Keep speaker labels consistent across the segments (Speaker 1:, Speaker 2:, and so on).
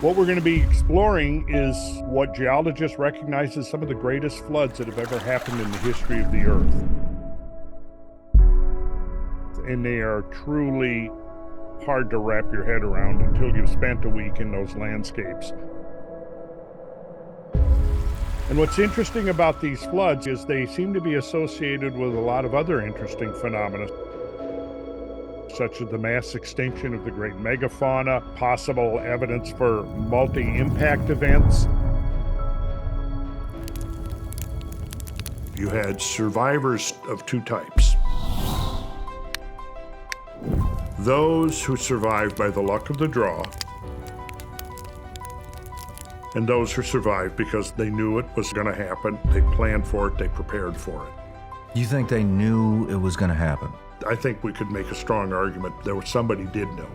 Speaker 1: What we're going to be exploring is what geologists recognize as some of the greatest floods that have ever happened in the history of the Earth. And they are truly hard to wrap your head around until you've spent a week in those landscapes. And what's interesting about these floods is they seem to be associated with a lot of other interesting phenomena, such as the mass extinction of the great megafauna, possible evidence for multi-impact events. You had survivors of two types. Those who survived by the luck of the draw, and those who survived because they knew it was going to happen. They planned for it, they prepared for it.
Speaker 2: You think they knew it was going to happen?
Speaker 1: I think we could make a strong argument that somebody did know.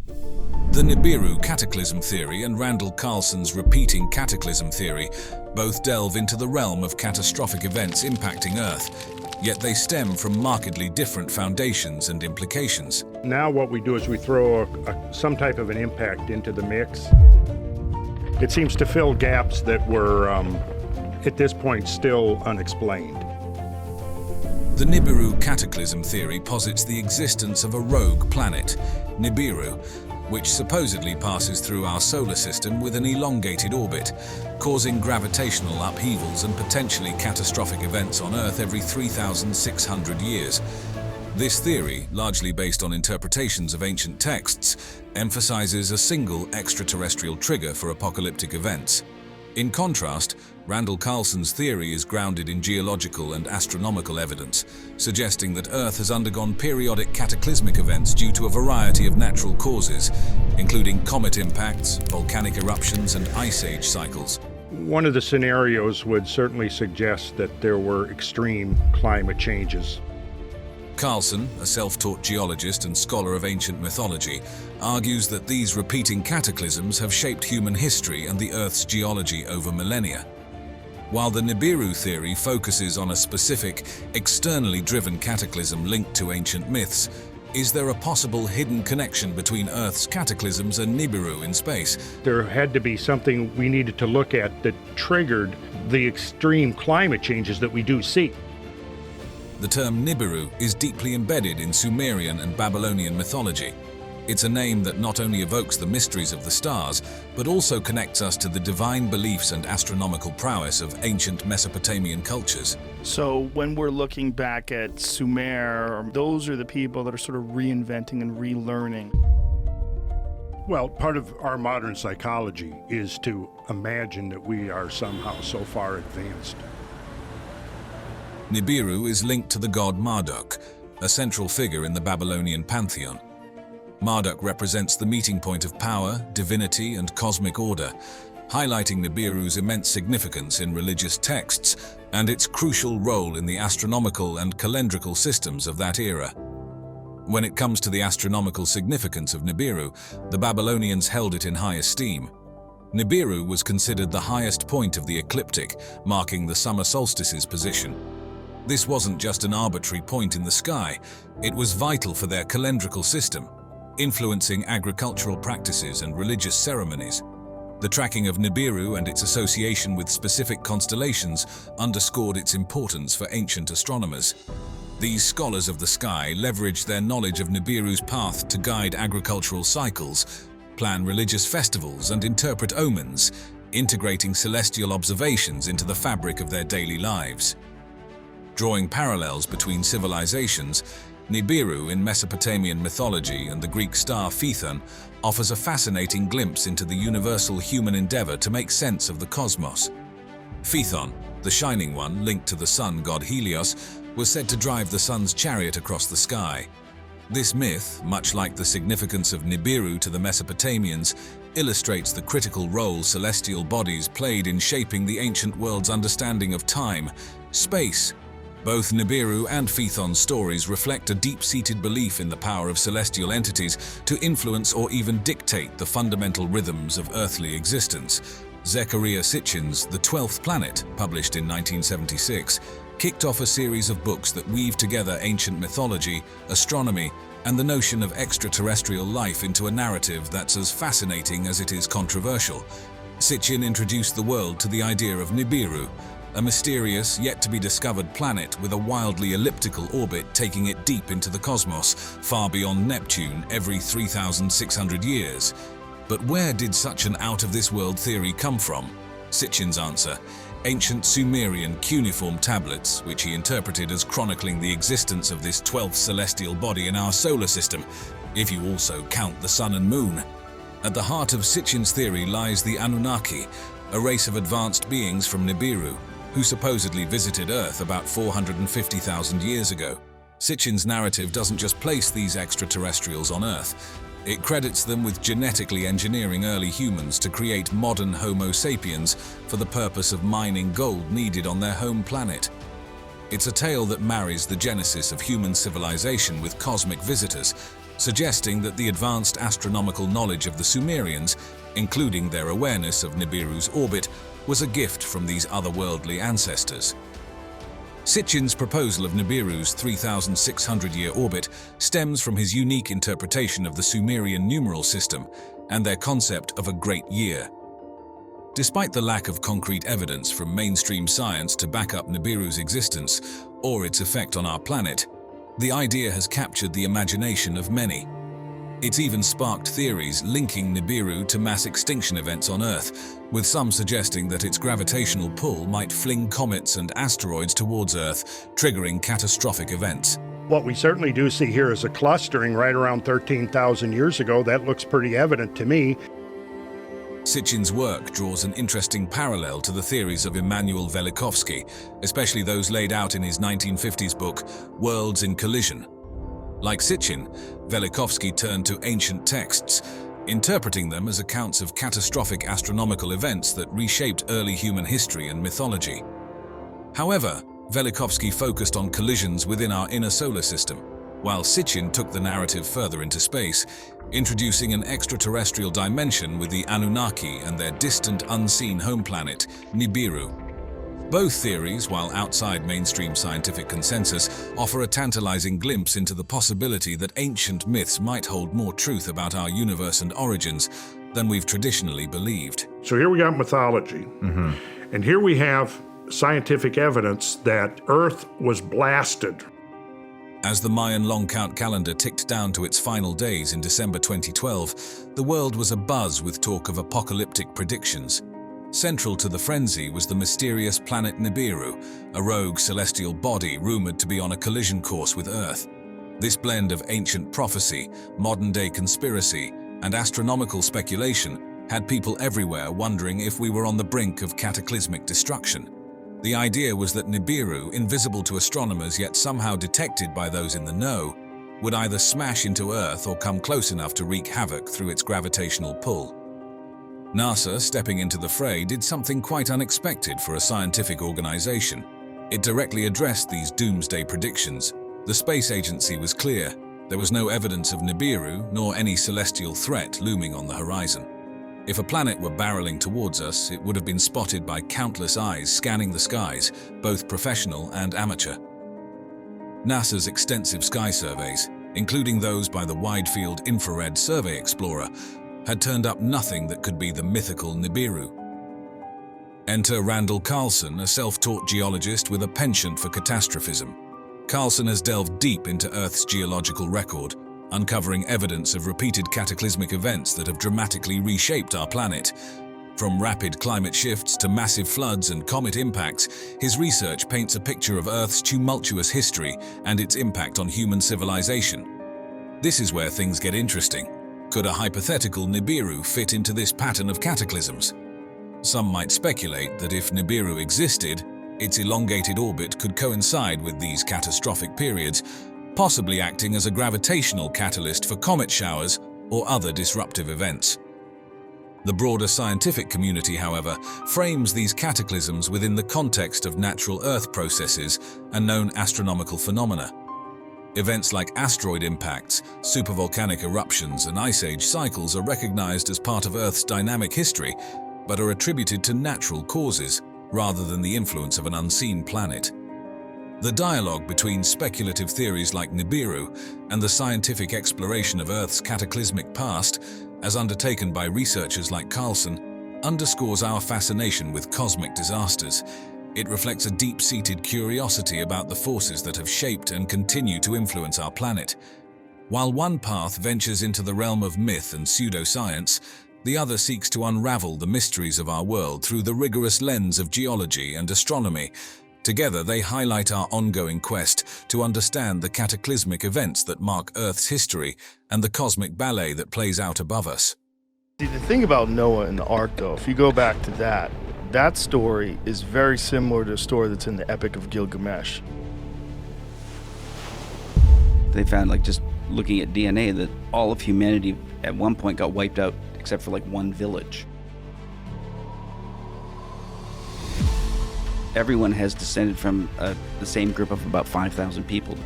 Speaker 3: The Nibiru cataclysm theory and Randall Carlson's repeating cataclysm theory both delve into the realm of catastrophic events impacting Earth, yet they stem from markedly different foundations and implications.
Speaker 1: Now what we do is we throw some type of an impact into the mix. It seems to fill gaps that were, at this point, still unexplained.
Speaker 3: The Nibiru cataclysm theory posits the existence of a rogue planet, Nibiru, which supposedly passes through our solar system with an elongated orbit, causing gravitational upheavals and potentially catastrophic events on Earth every 3,600 years. This theory, largely based on interpretations of ancient texts, emphasizes a single extraterrestrial trigger for apocalyptic events. In contrast, Randall Carlson's theory is grounded in geological and astronomical evidence, suggesting that Earth has undergone periodic cataclysmic events due to a variety of natural causes, including comet impacts, volcanic eruptions, and ice age cycles.
Speaker 1: One of the scenarios would certainly suggest that there were extreme climate changes.
Speaker 3: Carlson, a self-taught geologist and scholar of ancient mythology, argues that these repeating cataclysms have shaped human history and the Earth's geology over millennia. While the Nibiru theory focuses on a specific, externally driven cataclysm linked to ancient myths, is there a possible hidden connection between Earth's cataclysms and Nibiru in space?
Speaker 1: There had to be something we needed to look at that triggered the extreme climate changes that we do see.
Speaker 3: The term Nibiru is deeply embedded in Sumerian and Babylonian mythology. It's a name that not only evokes the mysteries of the stars, but also connects us to the divine beliefs and astronomical prowess of ancient Mesopotamian cultures.
Speaker 4: So when we're looking back at Sumer, those are the people that are sort of reinventing and relearning.
Speaker 1: Well, part of our modern psychology is to imagine that we are somehow so far advanced.
Speaker 3: Nibiru is linked to the god Marduk, a central figure in the Babylonian pantheon. Marduk represents the meeting point of power, divinity, and cosmic order, highlighting Nibiru's immense significance in religious texts and its crucial role in the astronomical and calendrical systems of that era. When it comes to the astronomical significance of Nibiru, the Babylonians held it in high esteem. Nibiru was considered the highest point of the ecliptic, marking the summer solstice's position. This wasn't just an arbitrary point in the sky, it was vital for their calendrical system, influencing agricultural practices and religious ceremonies. The tracking of Nibiru and its association with specific constellations underscored its importance for ancient astronomers. These scholars of the sky leveraged their knowledge of Nibiru's path to guide agricultural cycles, plan religious festivals, and interpret omens, integrating celestial observations into the fabric of their daily lives. Drawing parallels between civilizations, Nibiru in Mesopotamian mythology and the Greek star Phaethon offers a fascinating glimpse into the universal human endeavor to make sense of the cosmos. Phaethon, the shining one linked to the sun god Helios, was said to drive the sun's chariot across the sky. This myth, much like the significance of Nibiru to the Mesopotamians, illustrates the critical role celestial bodies played in shaping the ancient world's understanding of time, space. Both Nibiru and Phaethon's stories reflect a deep-seated belief in the power of celestial entities to influence or even dictate the fundamental rhythms of earthly existence. Zecharia Sitchin's The 12th Planet, published in 1976, kicked off a series of books that weave together ancient mythology, astronomy, and the notion of extraterrestrial life into a narrative that's as fascinating as it is controversial. Sitchin introduced the world to the idea of Nibiru, a mysterious, yet-to-be-discovered planet with a wildly elliptical orbit taking it deep into the cosmos, far beyond Neptune every 3,600 years. But where did such an out-of-this-world theory come from? Sitchin's answer: ancient Sumerian cuneiform tablets, which he interpreted as chronicling the existence of this 12th celestial body in our solar system, if you also count the sun and moon. At the heart of Sitchin's theory lies the Anunnaki, a race of advanced beings from Nibiru, who supposedly visited Earth about 450,000 years ago. Sitchin's narrative doesn't just place these extraterrestrials on Earth. It credits them with genetically engineering early humans to create modern Homo sapiens for the purpose of mining gold needed on their home planet. It's a tale that marries the genesis of human civilization with cosmic visitors, suggesting that the advanced astronomical knowledge of the Sumerians, including their awareness of Nibiru's orbit, was a gift from these otherworldly ancestors. Sitchin's proposal of Nibiru's 3,600-year orbit stems from his unique interpretation of the Sumerian numeral system and their concept of a great year. Despite the lack of concrete evidence from mainstream science to back up Nibiru's existence or its effect on our planet, the idea has captured the imagination of many. It's even sparked theories linking Nibiru to mass extinction events on Earth, with some suggesting that its gravitational pull might fling comets and asteroids towards Earth, triggering catastrophic events.
Speaker 1: What we certainly do see here is a clustering right around 13,000 years ago. That looks pretty evident to me.
Speaker 3: Sitchin's work draws an interesting parallel to the theories of Randall Velikovsky, especially those laid out in his 1950s book, Worlds in Collision. Like Sitchin, Velikovsky turned to ancient texts, interpreting them as accounts of catastrophic astronomical events that reshaped early human history and mythology. However, Velikovsky focused on collisions within our inner solar system, while Sitchin took the narrative further into space, introducing an extraterrestrial dimension with the Anunnaki and their distant unseen home planet, Nibiru. Both theories, while outside mainstream scientific consensus, offer a tantalizing glimpse into the possibility that ancient myths might hold more truth about our universe and origins than we've traditionally believed.
Speaker 1: So here we got mythology, and here we have scientific evidence that Earth was blasted.
Speaker 3: As the Mayan long count calendar ticked down to its final days in December 2012, the world was abuzz with talk of apocalyptic predictions. Central to the frenzy was the mysterious planet Nibiru, a rogue celestial body rumored to be on a collision course with Earth. This blend of ancient prophecy, modern-day conspiracy, and astronomical speculation had people everywhere wondering if we were on the brink of cataclysmic destruction. The idea was that Nibiru, invisible to astronomers yet somehow detected by those in the know, would either smash into Earth or come close enough to wreak havoc through its gravitational pull. NASA, stepping into the fray, did something quite unexpected for a scientific organization. It directly addressed these doomsday predictions. The space agency was clear. There was no evidence of Nibiru, nor any celestial threat looming on the horizon. If a planet were barreling towards us, it would have been spotted by countless eyes scanning the skies, both professional and amateur. NASA's extensive sky surveys, including those by the Wide-Field Infrared Survey Explorer, had turned up nothing that could be the mythical Nibiru. Enter Randall Carlson, a self-taught geologist with a penchant for catastrophism. Carlson has delved deep into Earth's geological record, uncovering evidence of repeated cataclysmic events that have dramatically reshaped our planet. From rapid climate shifts to massive floods and comet impacts, his research paints a picture of Earth's tumultuous history and its impact on human civilization. This is where things get interesting. Could a hypothetical Nibiru fit into this pattern of cataclysms? Some might speculate that if Nibiru existed, its elongated orbit could coincide with these catastrophic periods, possibly acting as a gravitational catalyst for comet showers or other disruptive events. The broader scientific community, however, frames these cataclysms within the context of natural Earth processes and known astronomical phenomena. Events like asteroid impacts, supervolcanic eruptions, and ice age cycles are recognized as part of Earth's dynamic history, but are attributed to natural causes rather than the influence of an unseen planet. The dialogue between speculative theories like Nibiru and the scientific exploration of Earth's cataclysmic past, as undertaken by researchers like Carlson, underscores our fascination with cosmic disasters. It reflects a deep-seated curiosity about the forces that have shaped and continue to influence our planet. While one path ventures into the realm of myth and pseudoscience, the other seeks to unravel the mysteries of our world through the rigorous lens of geology and astronomy. Together, they highlight our ongoing quest to understand the cataclysmic events that mark Earth's history and the cosmic ballet that plays out above us.
Speaker 4: See, the thing about Noah and the Ark, though, if you go back to that story is very similar to a story that's in the Epic of Gilgamesh.
Speaker 5: They found, like, just looking at DNA, that all of humanity at one point got wiped out except for like one village. Everyone has descended from the same group of about 5,000 people.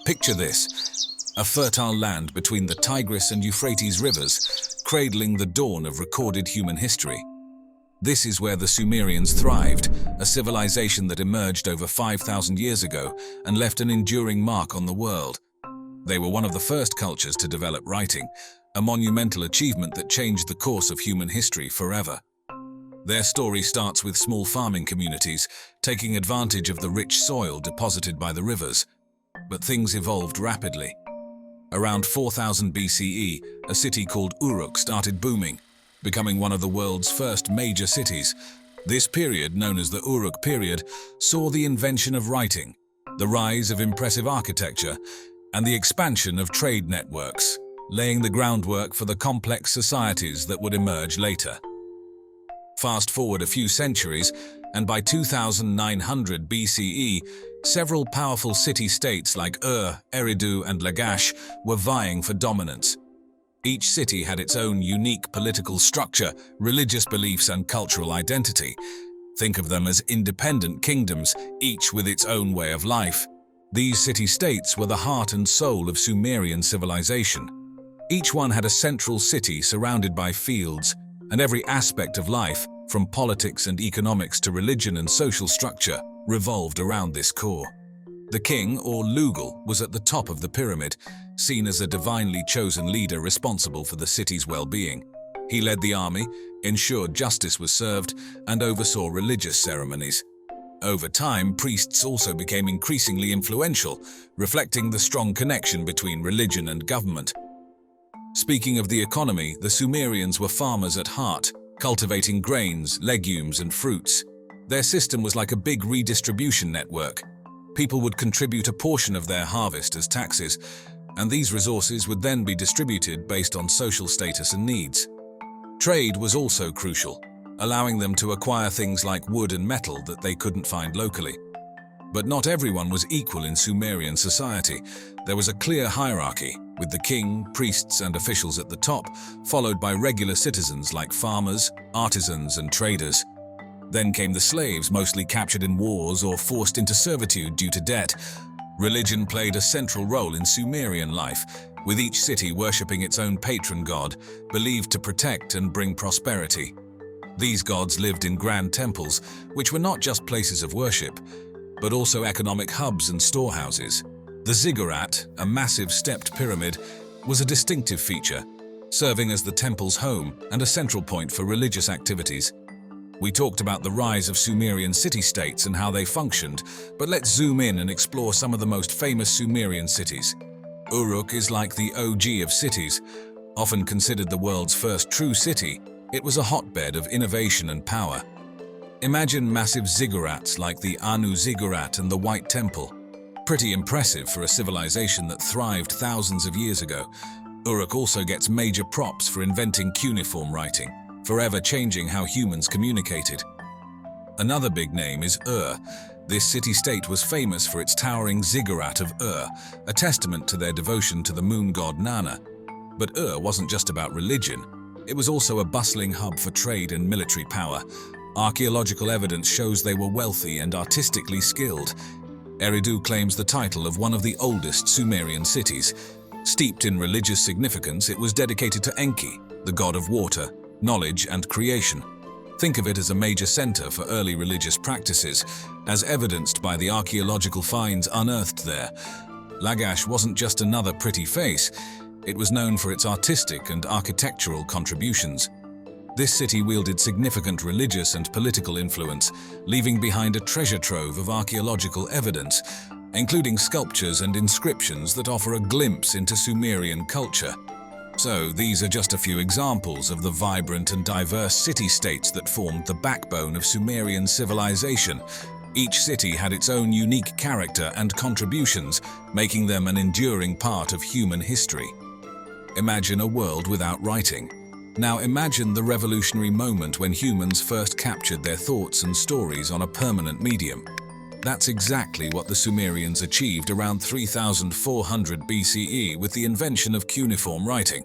Speaker 3: Picture this: a fertile land between the Tigris and Euphrates rivers, cradling the dawn of recorded human history. This is where the Sumerians thrived, a civilization that emerged over 5,000 years ago and left an enduring mark on the world. They were one of the first cultures to develop writing, a monumental achievement that changed the course of human history forever. Their story starts with small farming communities, taking advantage of the rich soil deposited by the rivers. But things evolved rapidly. Around 4000 BCE, a city called Uruk started booming, becoming one of the world's first major cities. This period, known as the Uruk period, saw the invention of writing, the rise of impressive architecture, and the expansion of trade networks, laying the groundwork for the complex societies that would emerge later. Fast forward a few centuries, and by 2900 BCE, several powerful city-states like Eridu, and Lagash were vying for dominance. Each city had its own unique political structure, religious beliefs, and cultural identity. Think of them as independent kingdoms, each with its own way of life. These city-states were the heart and soul of Sumerian civilization. Each one had a central city surrounded by fields, and every aspect of life, from politics and economics to religion and social structure, revolved around this core. The king, or Lugal, was at the top of the pyramid, seen as a divinely chosen leader responsible for the city's well-being. He led the army, ensured justice was served, and oversaw religious ceremonies. Over time, priests also became increasingly influential, reflecting the strong connection between religion and government. Speaking of the economy, the Sumerians were farmers at heart, cultivating grains, legumes, and fruits. Their system was like a big redistribution network. People would contribute a portion of their harvest as taxes, and these resources would then be distributed based on social status and needs. Trade was also crucial, allowing them to acquire things like wood and metal that they couldn't find locally. But not everyone was equal in Sumerian society. There was a clear hierarchy, with the king, priests, and officials at the top, followed by regular citizens like farmers, artisans, and traders. Then came the slaves, mostly captured in wars or forced into servitude due to debt. Religion played a central role in Sumerian life, with each city worshipping its own patron god, believed to protect and bring prosperity. These gods lived in grand temples, which were not just places of worship, but also economic hubs and storehouses. The ziggurat, a massive stepped pyramid, was a distinctive feature, serving as the temple's home and a central point for religious activities. We talked about the rise of Sumerian city-states and how they functioned, but let's zoom in and explore some of the most famous Sumerian cities. Uruk is like the OG of cities. Often considered the world's first true city, it was a hotbed of innovation and power. Imagine massive ziggurats like the Anu Ziggurat and the White Temple. Pretty impressive for a civilization that thrived thousands of years ago. Uruk also gets major props for inventing cuneiform writing, forever changing how humans communicated. Another big name is This city-state was famous for its towering ziggurat of a testament to their devotion to the moon god Nana. But wasn't just about religion. It was also a bustling hub for trade and military power. Archaeological evidence shows they were wealthy and artistically skilled. Eridu claims the title of one of the oldest Sumerian cities. Steeped in religious significance, it was dedicated to Enki, the god of water, knowledge, and creation. Think of it as a major center for early religious practices, as evidenced by the archaeological finds unearthed there. Lagash wasn't just another pretty face, it was known for its artistic and architectural contributions. This city wielded significant religious and political influence, leaving behind a treasure trove of archaeological evidence, including sculptures and inscriptions that offer a glimpse into Sumerian culture. So, these are just a few examples of the vibrant and diverse city-states that formed the backbone of Sumerian civilization. Each city had its own unique character and contributions, making them an enduring part of human history. Imagine a world without writing. Now imagine the revolutionary moment when humans first captured their thoughts and stories on a permanent medium. That's exactly what the Sumerians achieved around 3400 BCE with the invention of cuneiform writing.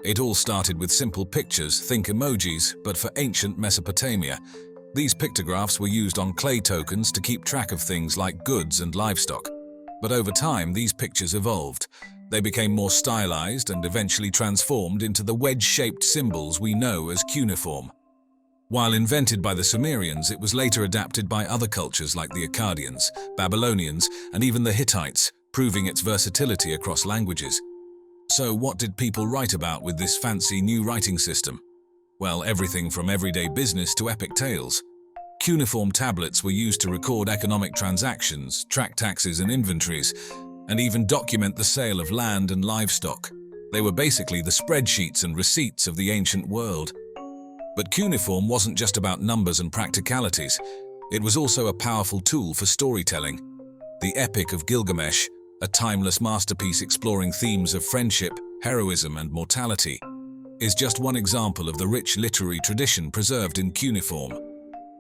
Speaker 3: It all started with simple pictures, think emojis, but for ancient Mesopotamia. These pictographs were used on clay tokens to keep track of things like goods and livestock. But over time, these pictures evolved. They became more stylized and eventually transformed into the wedge-shaped symbols we know as cuneiform. While invented by the Sumerians, it was later adapted by other cultures like the Akkadians, Babylonians, and even the Hittites, proving its versatility across languages. So what did people write about with this fancy new writing system? Well, everything from everyday business to epic tales. Cuneiform tablets were used to record economic transactions, track taxes and inventories, and even document the sale of land and livestock. They were basically the spreadsheets and receipts of the ancient world. But cuneiform wasn't just about numbers and practicalities. It was also a powerful tool for storytelling. The Epic of Gilgamesh, a timeless masterpiece exploring themes of friendship, heroism, and mortality, is just one example of the rich literary tradition preserved in cuneiform.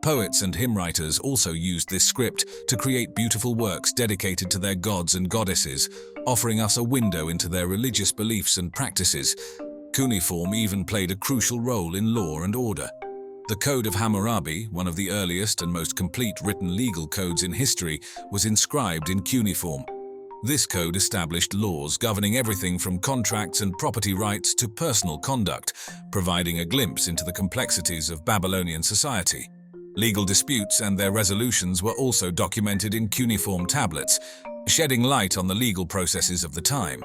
Speaker 3: Poets and hymn writers also used this script to create beautiful works dedicated to their gods and goddesses, offering us a window into their religious beliefs and practices. Cuneiform even played a crucial role in law and order. The Code of Hammurabi, one of the earliest and most complete written legal codes in history, was inscribed in cuneiform. This code established laws governing everything from contracts and property rights to personal conduct, providing a glimpse into the complexities of Babylonian society. Legal disputes and their resolutions were also documented in cuneiform tablets, shedding light on the legal processes of the time.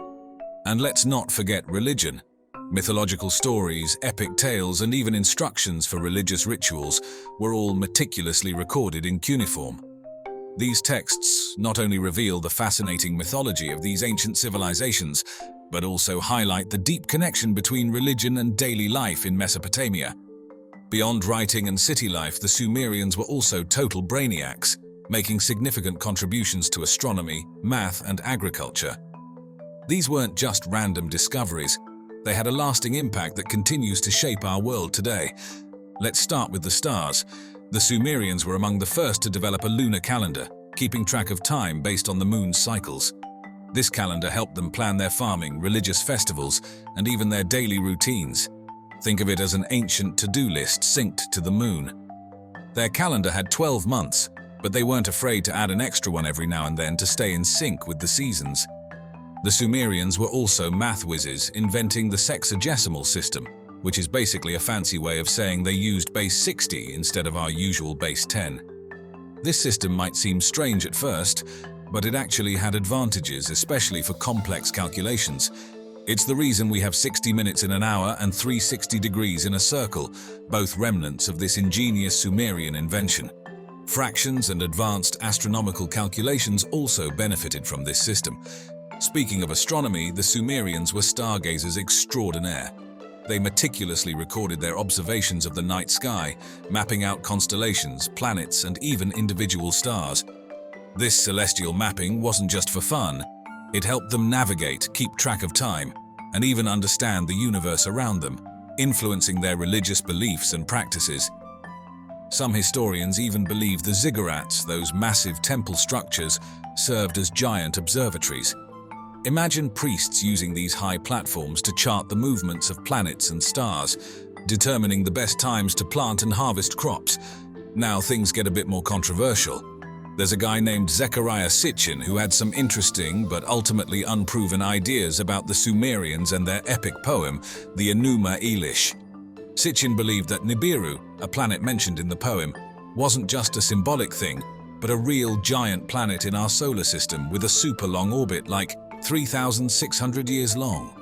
Speaker 3: And let's not forget religion. Mythological stories, epic tales, and even instructions for religious rituals were all meticulously recorded in cuneiform. These texts not only reveal the fascinating mythology of these ancient civilizations, but also highlight the deep connection between religion and daily life in Mesopotamia. Beyond writing and city life, the Sumerians were also total brainiacs, making significant contributions to astronomy, math, and agriculture. These weren't just random discoveries. They had a lasting impact that continues to shape our world today. Let's start with the stars. The Sumerians were among the first to develop a lunar calendar, keeping track of time based on the moon's cycles. This calendar helped them plan their farming, religious festivals, and even their daily routines. Think of it as an ancient to-do list synced to the moon. Their calendar had 12 months, but they weren't afraid to add an extra one every now and then to stay in sync with the seasons. The Sumerians were also math whizzes, inventing the sexagesimal system, which is basically a fancy way of saying they used base 60 instead of our usual base 10. This system might seem strange at first, but it actually had advantages, especially for complex calculations. It's the reason we have 60 minutes in an hour and 360 degrees in a circle, both remnants of this ingenious Sumerian invention. Fractions and advanced astronomical calculations also benefited from this system. Speaking of astronomy, the Sumerians were stargazers extraordinaire. They meticulously recorded their observations of the night sky, mapping out constellations, planets, and even individual stars. This celestial mapping wasn't just for fun. It helped them navigate, keep track of time, and even understand the universe around them, influencing their religious beliefs and practices. Some historians even believe the ziggurats, those massive temple structures, served as giant observatories. Imagine priests using these high platforms to chart the movements of planets and stars, determining the best times to plant and harvest crops. Now things get a bit more controversial. There's a guy named Zechariah Sitchin who had some interesting but ultimately unproven ideas about the Sumerians and their epic poem, the Enuma Elish. Sitchin believed that Nibiru, a planet mentioned in the poem, wasn't just a symbolic thing, but a real giant planet in our solar system with a super long orbit like 3,600 years long.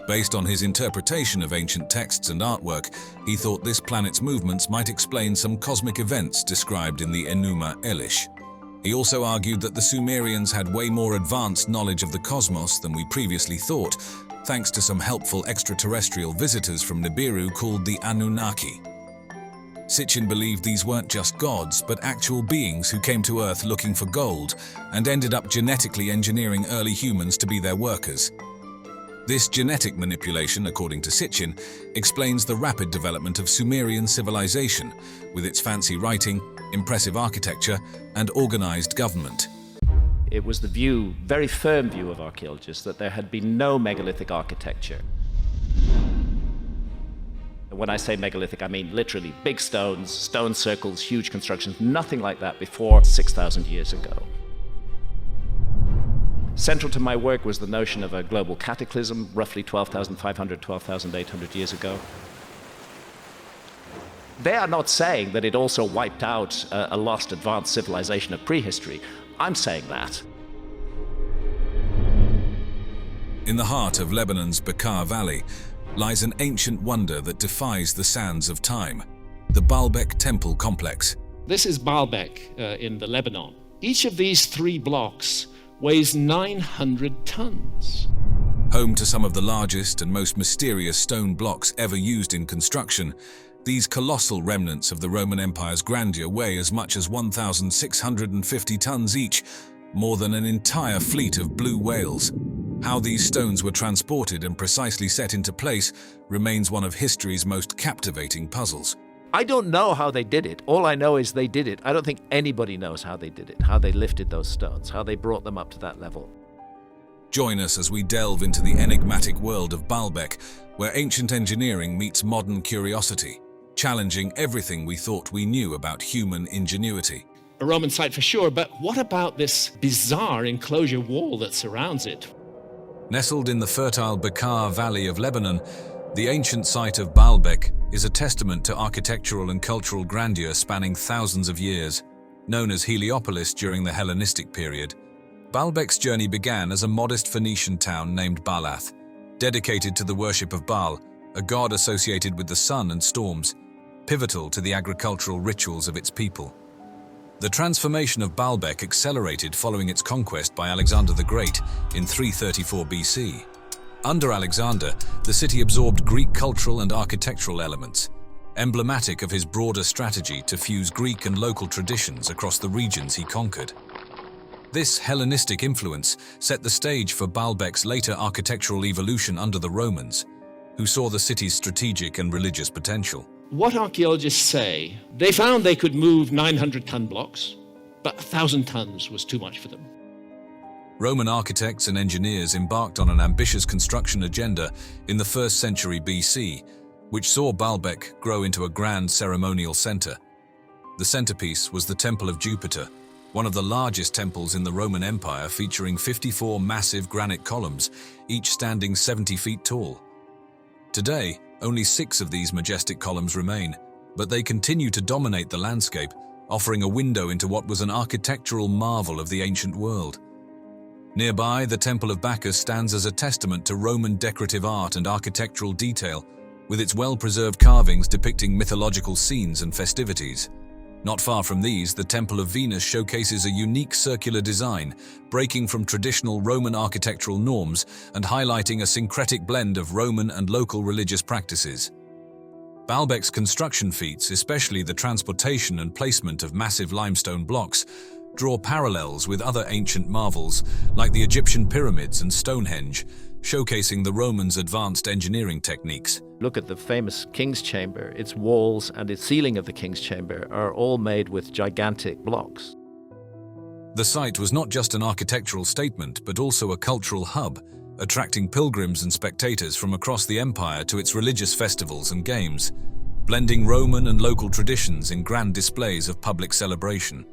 Speaker 3: Based on his interpretation of ancient texts and artwork, he thought this planet's movements might explain some cosmic events described in the Enuma Elish. He also argued that the Sumerians had way more advanced knowledge of the cosmos than we previously thought, thanks to some helpful extraterrestrial visitors from Nibiru called the Anunnaki. Sitchin believed these weren't just gods, but actual beings who came to Earth looking for gold and ended up genetically engineering early humans to be their workers. This genetic manipulation, according to Sitchin, explains the rapid development of Sumerian civilization, with its fancy writing, impressive architecture, and organized government.
Speaker 6: It was the view, very firm view of archaeologists, that there had been no megalithic architecture. When I say megalithic, I mean literally big stones, stone circles, huge constructions, nothing like that before 6,000 years ago. Central to my work was the notion of a global cataclysm, roughly 12,500, 12,800 years ago. They are not saying that it also wiped out a lost advanced civilization of prehistory. I'm saying that.
Speaker 3: In the heart of Lebanon's Bekaa Valley lies an ancient wonder that defies the sands of time, the Balbec Temple Complex.
Speaker 7: This is Balbec in the Lebanon. Each of these 3 blocks weighs 900 tons.
Speaker 3: Home to some of the largest and most mysterious stone blocks ever used in construction, these colossal remnants of the Roman Empire's grandeur weigh as much as 1,650 tons each, more than an entire fleet of blue whales. How these stones were transported and precisely set into place remains one of history's most captivating puzzles.
Speaker 6: I don't know how they did it. All I know is they did it. I don't think anybody knows how they did it, how they lifted those stones, how they brought them up to that level.
Speaker 3: Join us as we delve into the enigmatic world of Balbec, where ancient engineering meets modern curiosity, challenging everything we thought we knew about human ingenuity.
Speaker 7: A Roman site for sure, but what about this bizarre enclosure wall that surrounds it?
Speaker 3: Nestled in the fertile Bekaa Valley of Lebanon, the ancient site of Balbec is a testament to architectural and cultural grandeur spanning thousands of years. Known as Heliopolis during the Hellenistic period, Balbec's journey began as a modest Phoenician town named Balath, dedicated to the worship of Baal, a god associated with the sun and storms, pivotal to the agricultural rituals of its people. The transformation of Balbec accelerated following its conquest by Alexander the Great in 334 BC. Under Alexander, the city absorbed Greek cultural and architectural elements, emblematic of his broader strategy to fuse Greek and local traditions across the regions he conquered. This Hellenistic influence set the stage for Balbec's later architectural evolution under the Romans, who saw the city's strategic and religious potential.
Speaker 7: What archaeologists say, they found they could move 900-ton blocks, but 1,000 tons was too much for them.
Speaker 3: Roman architects and engineers embarked on an ambitious construction agenda in the 1st century BC, which saw Balbec grow into a grand ceremonial center. The centerpiece was the Temple of Jupiter, one of the largest temples in the Roman Empire, featuring 54 massive granite columns, each standing 70 feet tall. Today, only 6 of these majestic columns remain, but they continue to dominate the landscape, offering a window into what was an architectural marvel of the ancient world. Nearby, the Temple of Bacchus stands as a testament to Roman decorative art and architectural detail, with its well-preserved carvings depicting mythological scenes and festivities. Not far from these, the Temple of Venus showcases a unique circular design, breaking from traditional Roman architectural norms and highlighting a syncretic blend of Roman and local religious practices. Balbec's construction feats, especially the transportation and placement of massive limestone blocks, draw parallels with other ancient marvels like the Egyptian pyramids and Stonehenge, showcasing the Romans' advanced engineering techniques.
Speaker 6: Look at the famous King's Chamber. Its walls and its ceiling of the King's Chamber are all made with gigantic blocks.
Speaker 3: The site was not just an architectural statement, but also a cultural hub, attracting pilgrims and spectators from across the empire to its religious festivals and games, blending Roman and local traditions in grand displays of public celebration.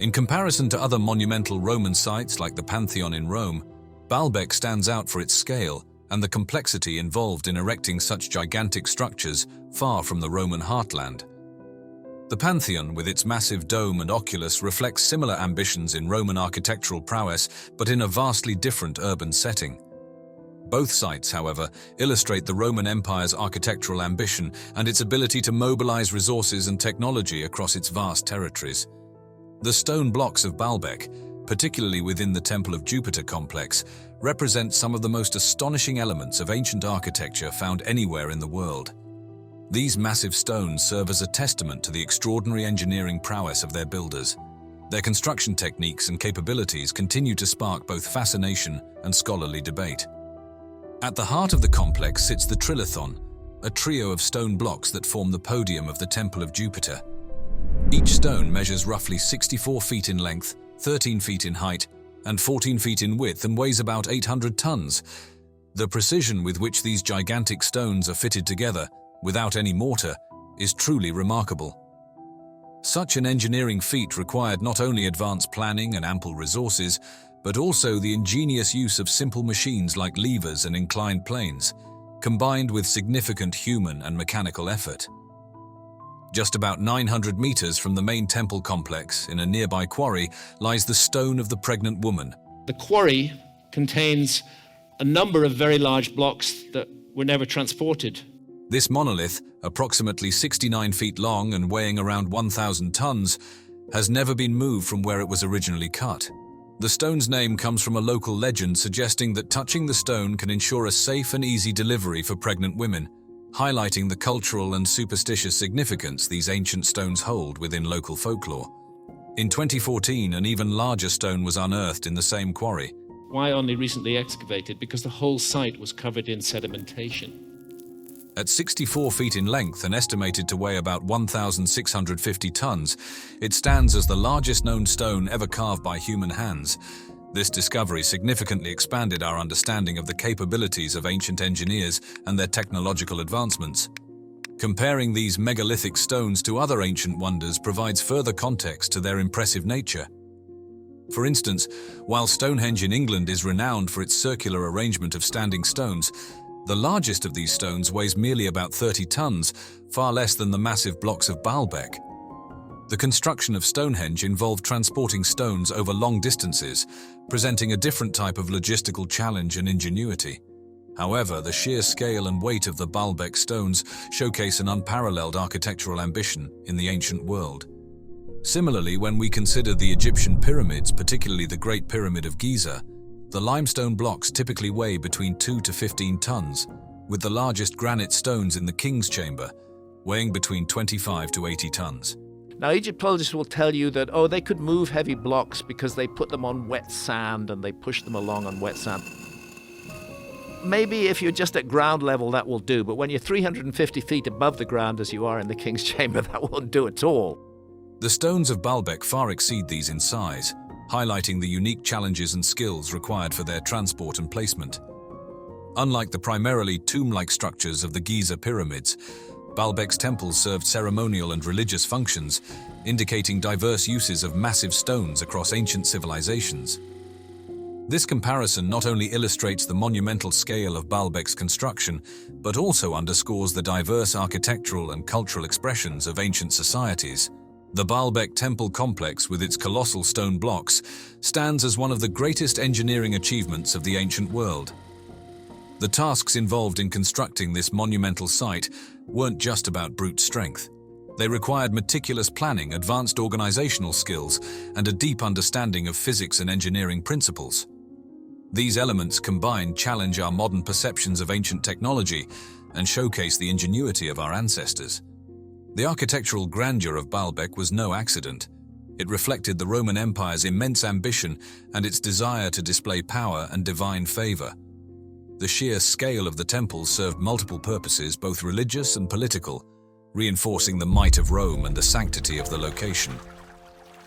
Speaker 3: In comparison to other monumental Roman sites like the Pantheon in Rome, Balbec stands out for its scale, and the complexity involved in erecting such gigantic structures far from the Roman heartland. The Pantheon, with its massive dome and oculus, reflects similar ambitions in Roman architectural prowess, but in a vastly different urban setting. Both sites, however, illustrate the Roman Empire's architectural ambition and its ability to mobilize resources and technology across its vast territories. The stone blocks of Balbec, particularly within the Temple of Jupiter complex, represent some of the most astonishing elements of ancient architecture found anywhere in the world. These massive stones serve as a testament to the extraordinary engineering prowess of their builders. Their construction techniques and capabilities continue to spark both fascination and scholarly debate. At the heart of the complex sits the Trilithon, a trio of stone blocks that form the podium of the Temple of Jupiter. Each stone measures roughly 64 feet in length, 13 feet in height, and 14 feet in width, and weighs about 800 tons. The precision with which these gigantic stones are fitted together, without any mortar, is truly remarkable. Such an engineering feat required not only advanced planning and ample resources, but also the ingenious use of simple machines like levers and inclined planes, combined with significant human and mechanical effort. Just about 900 meters from the main temple complex, in a nearby quarry, lies the Stone of the Pregnant Woman.
Speaker 7: The quarry contains a number of very large blocks that were never transported.
Speaker 3: This monolith, approximately 69 feet long and weighing around 1,000 tons, has never been moved from where it was originally cut. The stone's name comes from a local legend suggesting that touching the stone can ensure a safe and easy delivery for pregnant women, highlighting the cultural and superstitious significance these ancient stones hold within local folklore. In 2014, an even larger stone was unearthed in the same quarry.
Speaker 7: Why only recently excavated? Because the whole site was covered in sedimentation.
Speaker 3: At 64 feet in length and estimated to weigh about 1,650 tons, it stands as the largest known stone ever carved by human hands. This discovery significantly expanded our understanding of the capabilities of ancient engineers and their technological advancements. Comparing these megalithic stones to other ancient wonders provides further context to their impressive nature. For instance, while Stonehenge in England is renowned for its circular arrangement of standing stones, the largest of these stones weighs merely about 30 tons, far less than the massive blocks of Balbec. The construction of Stonehenge involved transporting stones over long distances, presenting a different type of logistical challenge and ingenuity. However, the sheer scale and weight of the Balbec stones showcase an unparalleled architectural ambition in the ancient world. Similarly, when we consider the Egyptian pyramids, particularly the Great Pyramid of Giza, the limestone blocks typically weigh between 2 to 15 tons, with the largest granite stones in the King's Chamber weighing between 25 to 80 tons.
Speaker 6: Now, Egyptologists will tell you that, they could move heavy blocks because they put them on wet sand and they push them along on wet sand. Maybe if you're just at ground level, that will do, but when you're 350 feet above the ground, as you are in the King's Chamber, that won't do at all.
Speaker 3: The stones of Balbec far exceed these in size, highlighting the unique challenges and skills required for their transport and placement. Unlike the primarily tomb-like structures of the Giza pyramids, Balbec's temples served ceremonial and religious functions, indicating diverse uses of massive stones across ancient civilizations. This comparison not only illustrates the monumental scale of Balbec's construction, but also underscores the diverse architectural and cultural expressions of ancient societies. The Balbec temple complex, with its colossal stone blocks, stands as one of the greatest engineering achievements of the ancient world. The tasks involved in constructing this monumental site weren't just about brute strength. They required meticulous planning, advanced organizational skills, and a deep understanding of physics and engineering principles. These elements combined challenge our modern perceptions of ancient technology and showcase the ingenuity of our ancestors. The architectural grandeur of Balbec was no accident. It reflected the Roman Empire's immense ambition and its desire to display power and divine favor. The sheer scale of the temples served multiple purposes, both religious and political, reinforcing the might of Rome and the sanctity of the location.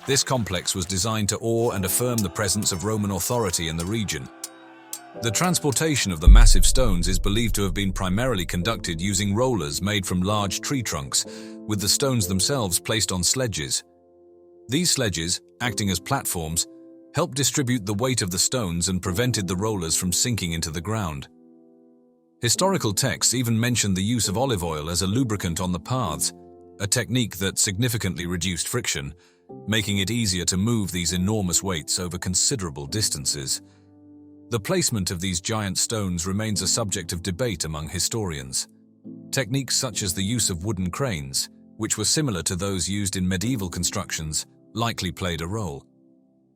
Speaker 3: This complex was designed to awe and affirm the presence of Roman authority in the region. The transportation of the massive stones is believed to have been primarily conducted using rollers made from large tree trunks, with the stones themselves placed on sledges. These sledges, acting as platforms, helped distribute the weight of the stones and prevented the rollers from sinking into the ground. Historical texts even mention the use of olive oil as a lubricant on the paths, a technique that significantly reduced friction, making it easier to move these enormous weights over considerable distances. The placement of these giant stones remains a subject of debate among historians. Techniques such as the use of wooden cranes, which were similar to those used in medieval constructions, likely played a role.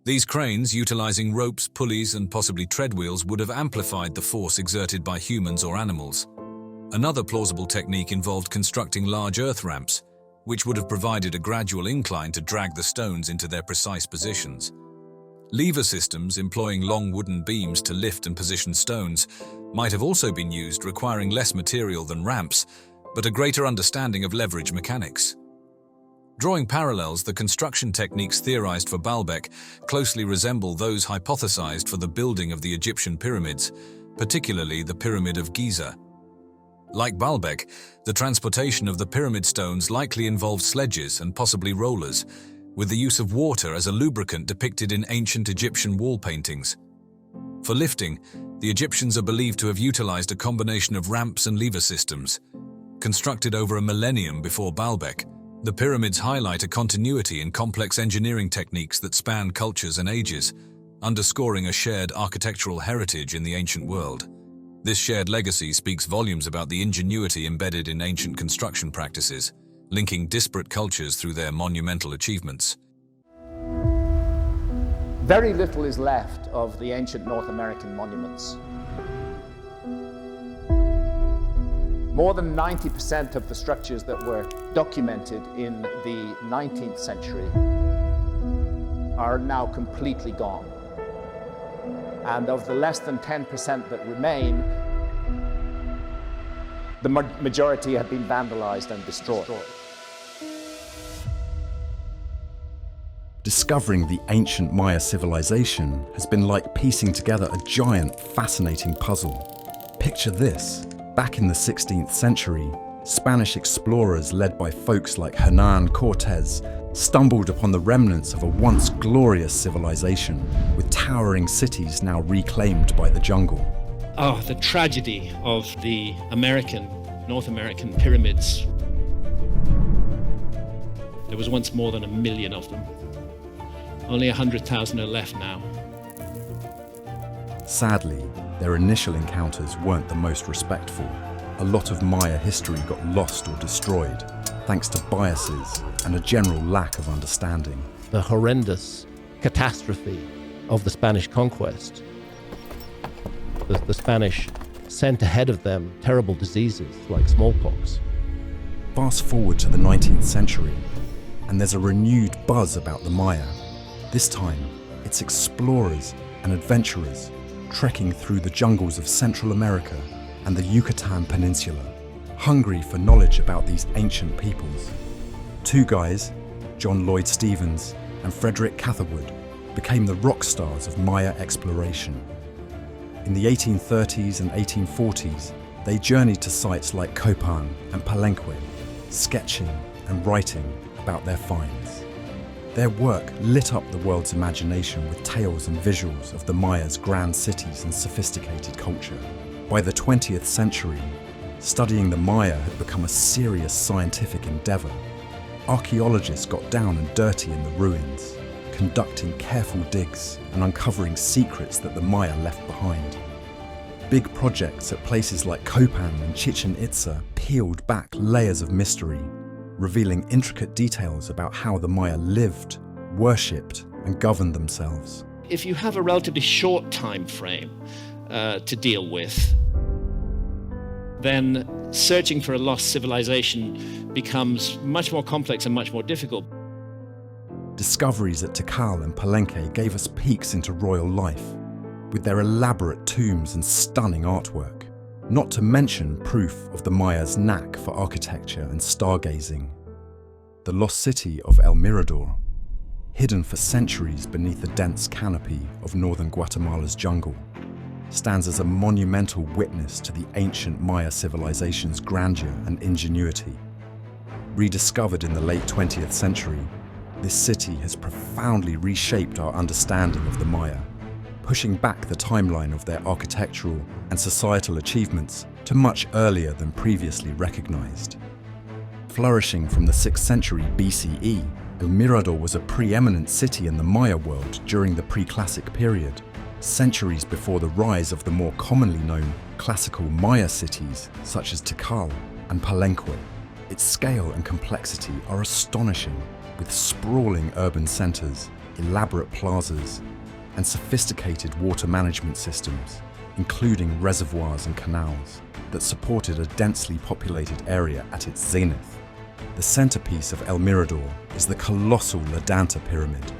Speaker 3: These cranes, utilizing ropes, pulleys, and possibly treadwheels, would have amplified the force exerted by humans or animals. Another plausible technique involved constructing large earth ramps, which would have provided a gradual incline to drag the stones into their precise positions. Lever systems employing long wooden beams to lift and position stones might have also been used, requiring less material than ramps, but a greater understanding of leverage mechanics. Drawing parallels, the construction techniques theorized for Balbec closely resemble those hypothesized for the building of the Egyptian pyramids, particularly the Pyramid of Giza. Like Balbec, the transportation of the pyramid stones likely involved sledges and possibly rollers, with the use of water as a lubricant depicted in ancient Egyptian wall paintings. For lifting, the Egyptians are believed to have utilized a combination of ramps and lever systems. Constructed over a millennium before Balbec, the pyramids highlight a continuity in complex engineering techniques that span cultures and ages, underscoring a shared architectural heritage in the ancient world. This shared legacy speaks volumes about the ingenuity embedded in ancient construction practices, linking disparate cultures through their monumental achievements.
Speaker 6: Very little is left of the ancient North American monuments. More than 90% of the structures that were documented in the 19th century are now completely gone. And of the less than 10% that remain, the majority have been vandalized and destroyed.
Speaker 8: Discovering the ancient Maya civilization has been like piecing together a giant, fascinating puzzle. Picture this. Back in the 16th century, Spanish explorers led by folks like Hernán Cortés stumbled upon the remnants of a once glorious civilization, with towering cities now reclaimed by the jungle.
Speaker 7: Oh, the tragedy of the North American pyramids. There was once more than 1 million of them. Only 100,000 are left now.
Speaker 8: Sadly, their initial encounters weren't the most respectful. A lot of Maya history got lost or destroyed, thanks to biases and a general lack of understanding.
Speaker 9: The horrendous catastrophe of the Spanish conquest. The Spanish sent ahead of them terrible diseases like smallpox.
Speaker 8: Fast forward to the 19th century, and there's a renewed buzz about the Maya. This time, it's explorers and adventurers trekking through the jungles of Central America and the Yucatan Peninsula, hungry for knowledge about these ancient peoples. Two guys, John Lloyd Stephens and Frederick Catherwood, became the rock stars of Maya exploration. In the 1830s and 1840s, they journeyed to sites like Copan and Palenque, sketching and writing about their finds. Their work lit up the world's imagination with tales and visuals of the Maya's grand cities and sophisticated culture. By the 20th century, studying the Maya had become a serious scientific endeavor. Archaeologists got down and dirty in the ruins, conducting careful digs and uncovering secrets that the Maya left behind. Big projects at places like Copan and Chichen Itza peeled back layers of mystery, revealing intricate details about how the Maya lived, worshipped, and governed themselves.
Speaker 7: If you have a relatively short time frame to deal with, then searching for a lost civilization becomes much more complex and much more difficult.
Speaker 8: Discoveries at Tikal and Palenque gave us peeks into royal life, with their elaborate tombs and stunning artwork. Not to mention proof of the Maya's knack for architecture and stargazing. The lost city of El Mirador, hidden for centuries beneath the dense canopy of northern Guatemala's jungle, stands as a monumental witness to the ancient Maya civilization's grandeur and ingenuity. Rediscovered in the late 20th century, this city has profoundly reshaped our understanding of the Maya. pushing back the timeline of their architectural and societal achievements to much earlier than previously recognized. Flourishing from the 6th century BCE, El Mirador was a preeminent city in the Maya world during the pre-classic period, centuries before the rise of the more commonly known classical Maya cities such as Tikal and Palenque. Its scale and complexity are astonishing, with sprawling urban centers, elaborate plazas, and sophisticated water management systems, including reservoirs and canals, that supported a densely populated area at its zenith. The centerpiece of El Mirador is the colossal La Danta pyramid.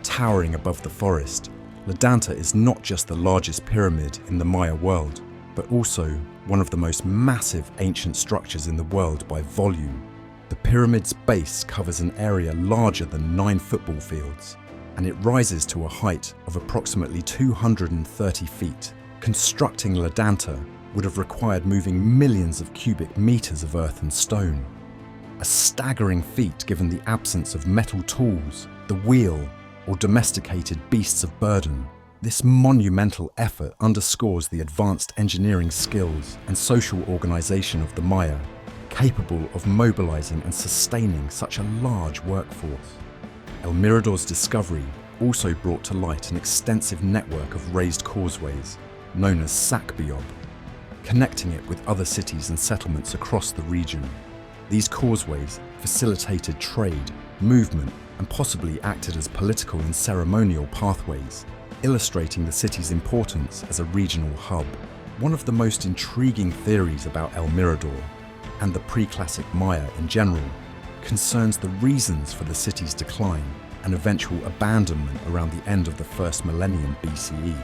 Speaker 8: Towering above the forest, La Danta is not just the largest pyramid in the Maya world, but also one of the most massive ancient structures in the world by volume. The pyramid's base covers an area larger than 9 football fields, and it rises to a height of approximately 230 feet. Constructing La Danta would have required moving millions of cubic meters of earth and stone. A staggering feat given the absence of metal tools, the wheel, or domesticated beasts of burden. This monumental effort underscores the advanced engineering skills and social organization of the Maya, capable of mobilizing and sustaining such a large workforce. El Mirador's discovery also brought to light an extensive network of raised causeways, known as Sacbiob, connecting it with other cities and settlements across the region. These causeways facilitated trade, movement, and possibly acted as political and ceremonial pathways, illustrating the city's importance as a regional hub. One of the most intriguing theories about El Mirador, and the pre-classic Maya in general, concerns the reasons for the city's decline and eventual abandonment around the end of the 1st millennium BCE.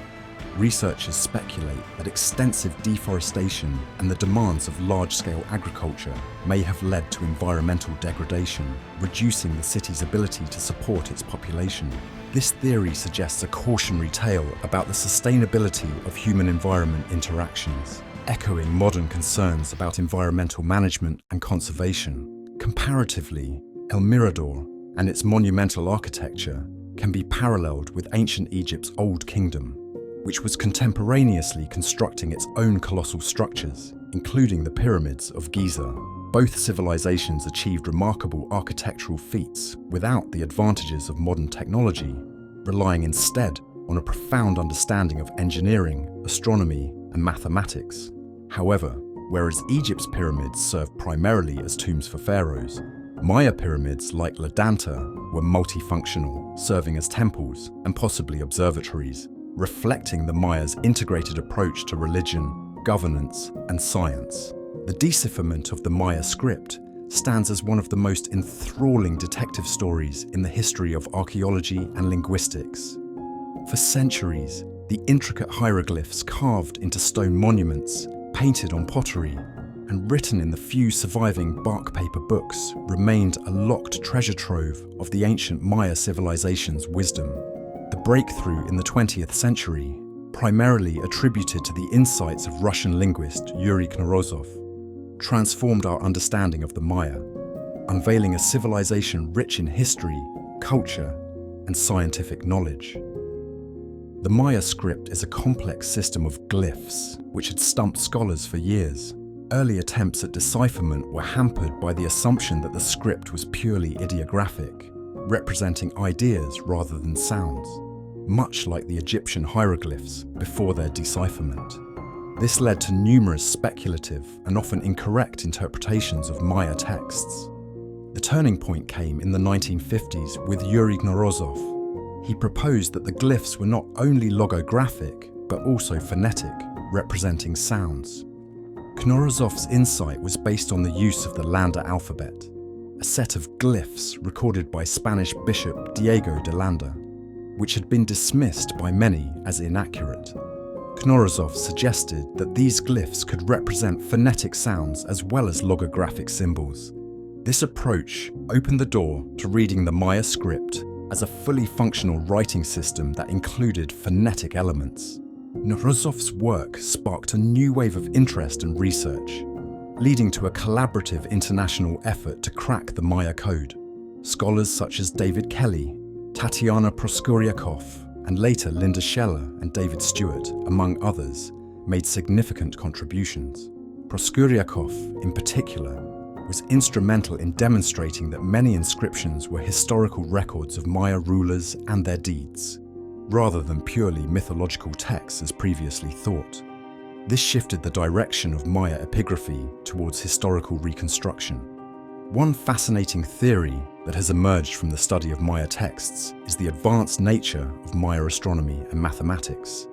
Speaker 8: Researchers speculate that extensive deforestation and the demands of large-scale agriculture may have led to environmental degradation, reducing the city's ability to support its population. This theory suggests a cautionary tale about the sustainability of human-environment interactions, echoing modern concerns about environmental management and conservation. Comparatively, El Mirador and its monumental architecture can be paralleled with ancient Egypt's Old Kingdom, which was contemporaneously constructing its own colossal structures, including the pyramids of Giza. Both civilizations achieved remarkable architectural feats without the advantages of modern technology, relying instead on a profound understanding of engineering, astronomy, and mathematics. However, whereas Egypt's pyramids served primarily as tombs for pharaohs, Maya pyramids like La Danta were multifunctional, serving as temples and possibly observatories, reflecting the Mayas' integrated approach to religion, governance, and science. The decipherment of the Maya script stands as one of the most enthralling detective stories in the history of archaeology and linguistics. For centuries, the intricate hieroglyphs carved into stone monuments, painted on pottery, and written in the few surviving bark paper books remained a locked treasure trove of the ancient Maya civilization's wisdom. The breakthrough in the 20th century, primarily attributed to the insights of Russian linguist Yuri Knorozov, transformed our understanding of the Maya, unveiling a civilization rich in history, culture, and scientific knowledge. The Maya script is a complex system of glyphs which had stumped scholars for years. Early attempts at decipherment were hampered by the assumption that the script was purely ideographic, representing ideas rather than sounds, much like the Egyptian hieroglyphs before their decipherment. This led to numerous speculative and often incorrect interpretations of Maya texts. The turning point came in the 1950s with Yuri Knorozov. He proposed that the glyphs were not only logographic, but also phonetic, representing sounds. Knorozov's insight was based on the use of the Landa alphabet, a set of glyphs recorded by Spanish Bishop Diego de Landa, which had been dismissed by many as inaccurate. Knorozov suggested that these glyphs could represent phonetic sounds as well as logographic symbols. This approach opened the door to reading the Maya script as a fully functional writing system that included phonetic elements. Knorozov's work sparked a new wave of interest and research, leading to a collaborative international effort to crack the Maya code. Scholars such as David Kelly, Tatiana Proskouriakov, and later Linda Scheller and David Stewart, among others, made significant contributions. Proskuryakov, in particular, was instrumental in demonstrating that many inscriptions were historical records of Maya rulers and their deeds, rather than purely mythological texts as previously thought. This shifted the direction of Maya epigraphy towards historical reconstruction. One fascinating theory that has emerged from the study of Maya texts is the advanced nature of Maya astronomy and mathematics.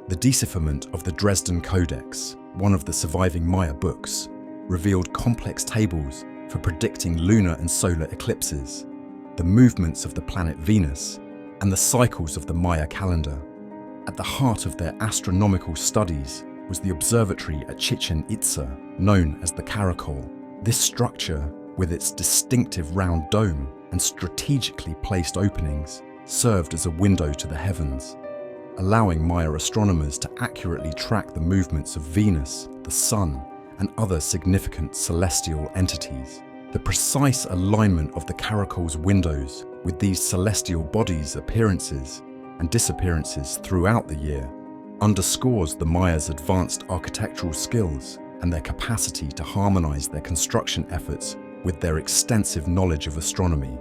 Speaker 8: The decipherment of the Dresden Codex, one of the surviving Maya books, revealed complex tables for predicting lunar and solar eclipses, the movements of the planet Venus, and the cycles of the Maya calendar. At the heart of their astronomical studies was the observatory at Chichen Itza, known as the Caracol. This structure, with its distinctive round dome and strategically placed openings, served as a window to the heavens, allowing Maya astronomers to accurately track the movements of Venus, the Sun, and other significant celestial entities. The precise alignment of the Caracol's windows with these celestial bodies' appearances and disappearances throughout the year underscores the Mayas' advanced architectural skills and their capacity to harmonize their construction efforts with their extensive knowledge of astronomy.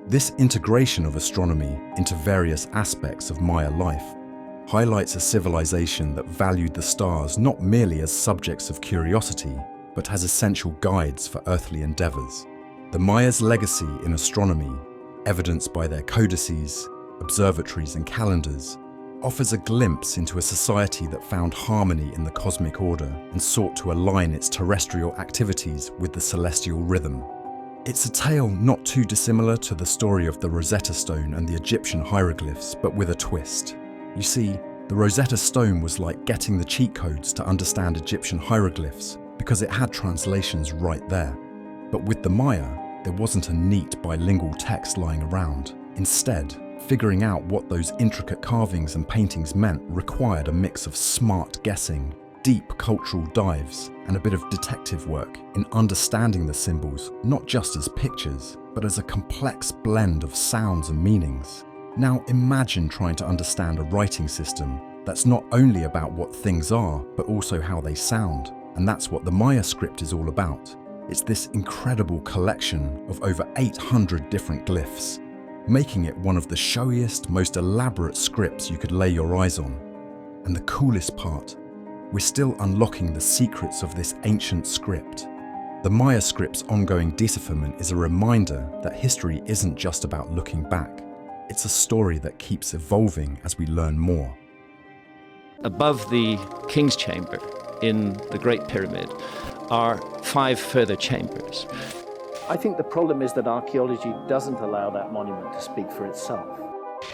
Speaker 8: This integration of astronomy into various aspects of Maya life highlights a civilization that valued the stars not merely as subjects of curiosity, but as essential guides for earthly endeavors. The Mayas' legacy in astronomy, evidenced by their codices, observatories, and calendars, offers a glimpse into a society that found harmony in the cosmic order and sought to align its terrestrial activities with the celestial rhythm. It's a tale not too dissimilar to the story of the Rosetta Stone and the Egyptian hieroglyphs, but with a twist. You see, the Rosetta Stone was like getting the cheat codes to understand Egyptian hieroglyphs because it had translations right there. But with the Maya, there wasn't a neat bilingual text lying around. Instead, figuring out what those intricate carvings and paintings meant required a mix of smart guessing, deep cultural dives, and a bit of detective work in understanding the symbols not just as pictures, but as a complex blend of sounds and meanings. Now imagine trying to understand a writing system that's not only about what things are, but also how they sound. And that's what the Maya script is all about. It's this incredible collection of over 800 different glyphs, making it one of the showiest, most elaborate scripts you could lay your eyes on. And the coolest part, we're still unlocking the secrets of this ancient script. The Maya script's ongoing decipherment is a reminder that history isn't just about looking back. It's a story that keeps evolving as we learn more.
Speaker 6: Above the King's Chamber in the Great Pyramid are 5 further chambers.
Speaker 10: I think the problem is that archaeology doesn't allow that monument to speak for itself.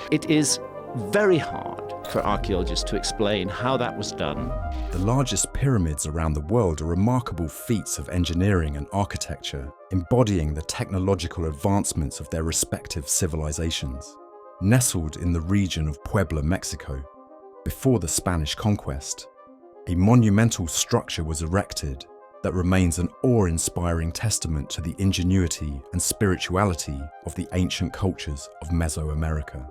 Speaker 6: It is very hard for archaeologists to explain how that was done.
Speaker 8: The largest pyramids around the world are remarkable feats of engineering and architecture, embodying the technological advancements of their respective civilizations. Nestled in the region of Puebla, Mexico, before the Spanish conquest, a monumental structure was erected that remains an awe-inspiring testament to the ingenuity and spirituality of the ancient cultures of Mesoamerica.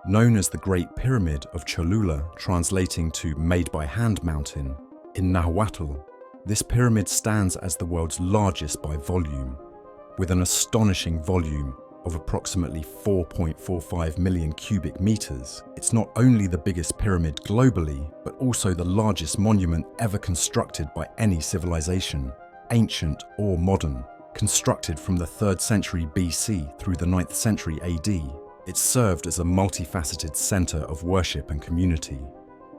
Speaker 8: Known as the Great Pyramid of Cholula, translating to Made by Hand Mountain, in Nahuatl, this pyramid stands as the world's largest by volume, with an astonishing volume of approximately 4.45 million cubic meters. It's not only the biggest pyramid globally, but also the largest monument ever constructed by any civilization, ancient or modern. Constructed from the 3rd century BC through the 9th century AD, it served as a multifaceted center of worship and community.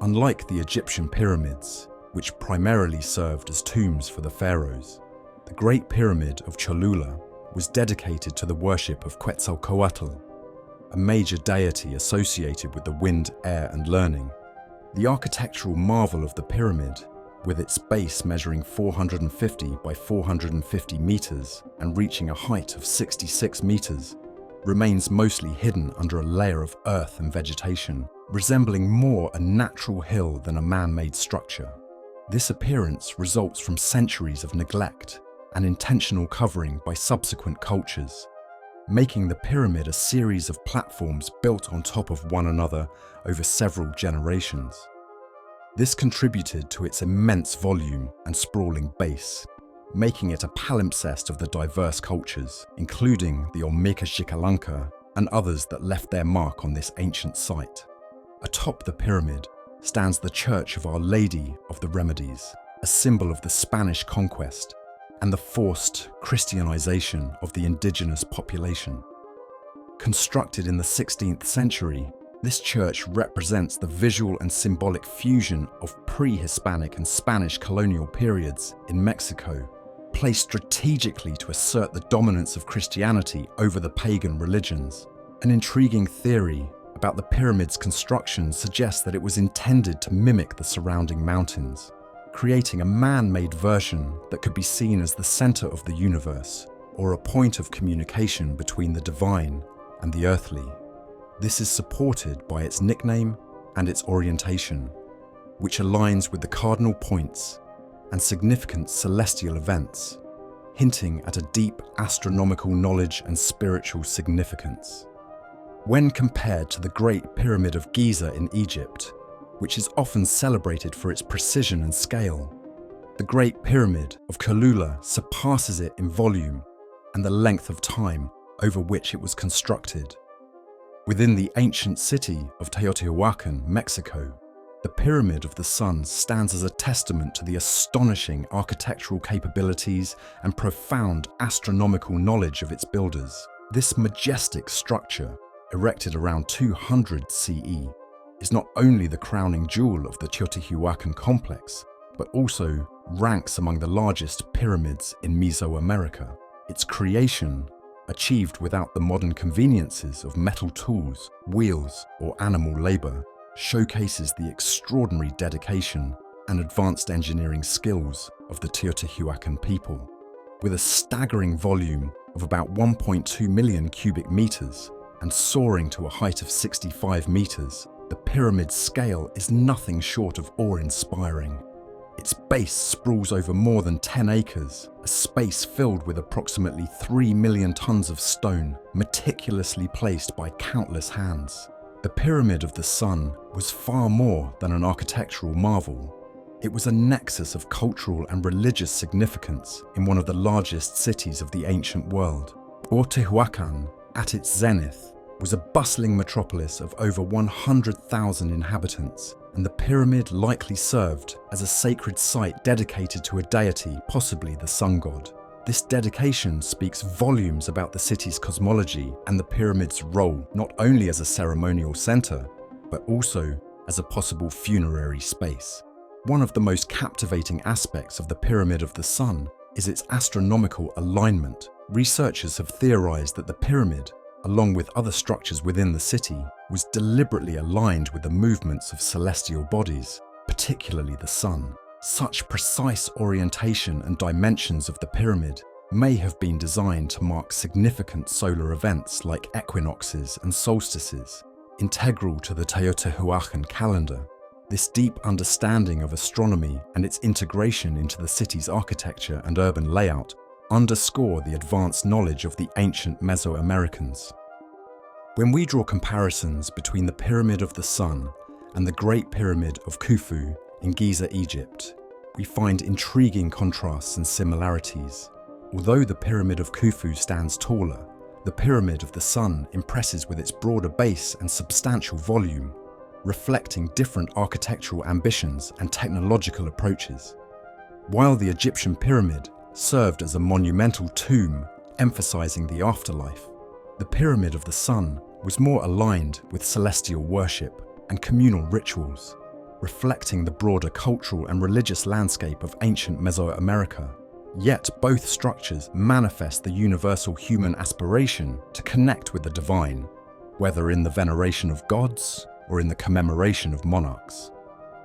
Speaker 8: Unlike the Egyptian pyramids, which primarily served as tombs for the pharaohs, the Great Pyramid of Cholula was dedicated to the worship of Quetzalcoatl, a major deity associated with the wind, air, and learning. The architectural marvel of the pyramid, with its base measuring 450 by 450 meters and reaching a height of 66 meters, remains mostly hidden under a layer of earth and vegetation, resembling more a natural hill than a man-made structure. This appearance results from centuries of neglect and intentional covering by subsequent cultures. making the pyramid a series of platforms built on top of one another over several generations. This contributed to its immense volume and sprawling base, making it a palimpsest of the diverse cultures, including the Olmeca and others that left their mark on this ancient site. Atop the pyramid stands the Church of Our Lady of the Remedies, a symbol of the Spanish conquest and the forced Christianization of the indigenous population. Constructed in the 16th century, this church represents the visual and symbolic fusion of pre-Hispanic and Spanish colonial periods in Mexico, placed strategically to assert the dominance of Christianity over the pagan religions. An intriguing theory about the pyramid's construction suggests that it was intended to mimic the surrounding mountains, creating a man-made version that could be seen as the center of the universe, or a point of communication between the divine and the earthly. This is supported by its nickname and its orientation, which aligns with the cardinal points and significant celestial events, hinting at a deep astronomical knowledge and spiritual significance. When compared to the Great Pyramid of Giza in Egypt, which is often celebrated for its precision and scale, the Great Pyramid of Cholula surpasses it in volume and the length of time over which it was constructed. Within the ancient city of Teotihuacan, Mexico, the Pyramid of the Sun stands as a testament to the astonishing architectural capabilities and profound astronomical knowledge of its builders. This majestic structure, erected around 200 CE, is not only the crowning jewel of the Teotihuacan complex, but also ranks among the largest pyramids in Mesoamerica. Its creation, achieved without the modern conveniences of metal tools, wheels, or animal labor, showcases the extraordinary dedication and advanced engineering skills of the Teotihuacan people. With a staggering volume of about 1.2 million cubic meters and soaring to a height of 65 meters, the pyramid's scale is nothing short of awe-inspiring. Its base sprawls over more than 10 acres, a space filled with approximately 3 million tons of stone, meticulously placed by countless hands. The Pyramid of the Sun was far more than an architectural marvel. It was a nexus of cultural and religious significance in one of the largest cities of the ancient world. Teotihuacan, at its zenith, was a bustling metropolis of over 100,000 inhabitants, and the pyramid likely served as a sacred site dedicated to a deity, possibly the sun god. This dedication speaks volumes about the city's cosmology and the pyramid's role not only as a ceremonial center, but also as a possible funerary space. One of the most captivating aspects of the Pyramid of the Sun is its astronomical alignment. Researchers have theorized that the pyramid, along with other structures within the city, was deliberately aligned with the movements of celestial bodies, particularly the sun. Such precise orientation and dimensions of the pyramid may have been designed to mark significant solar events like equinoxes and solstices, integral to the Teotihuacan calendar. This deep understanding of astronomy and its integration into the city's architecture and urban layout underscore the advanced knowledge of the ancient Mesoamericans. When we draw comparisons between the Pyramid of the Sun and the Great Pyramid of Khufu in Giza, Egypt, we find intriguing contrasts and similarities. Although the Pyramid of Khufu stands taller, the Pyramid of the Sun impresses with its broader base and substantial volume, reflecting different architectural ambitions and technological approaches. While the Egyptian pyramid served as a monumental tomb emphasizing the afterlife, the Pyramid of the Sun was more aligned with celestial worship and communal rituals, reflecting the broader cultural and religious landscape of ancient Mesoamerica. Yet both structures manifest the universal human aspiration to connect with the divine, whether in the veneration of gods or in the commemoration of monarchs.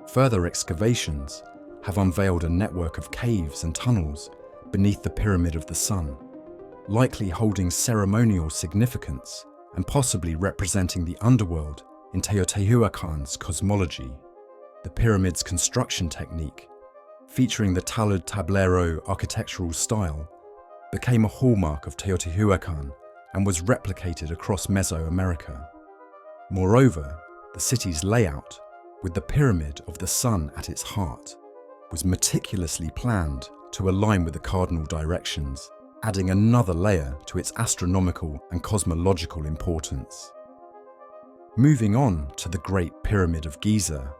Speaker 8: Further excavations have unveiled a network of caves and tunnels beneath the Pyramid of the Sun, likely holding ceremonial significance and possibly representing the underworld in Teotihuacan's cosmology. The pyramid's construction technique, featuring the talud tablero architectural style, became a hallmark of Teotihuacan and was replicated across Mesoamerica. Moreover, the city's layout, with the Pyramid of the Sun at its heart, was meticulously planned to align with the cardinal directions, adding another layer to its astronomical and cosmological importance. Moving on to the Great Pyramid of Giza,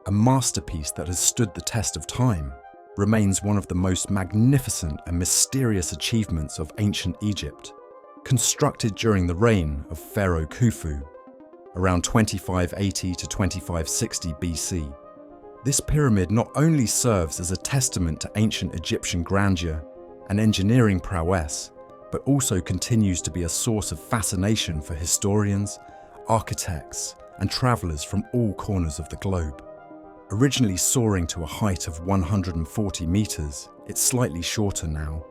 Speaker 8: a masterpiece that has stood the test of time, remains one of the most magnificent and mysterious achievements of ancient Egypt, constructed during the reign of Pharaoh Khufu, around 2580 to 2560 BC. This pyramid not only serves as a testament to ancient Egyptian grandeur and engineering prowess, but also continues to be a source of fascination for historians, architects, and travelers from all corners of the globe. Originally soaring to a height of 140 meters, it's slightly shorter now,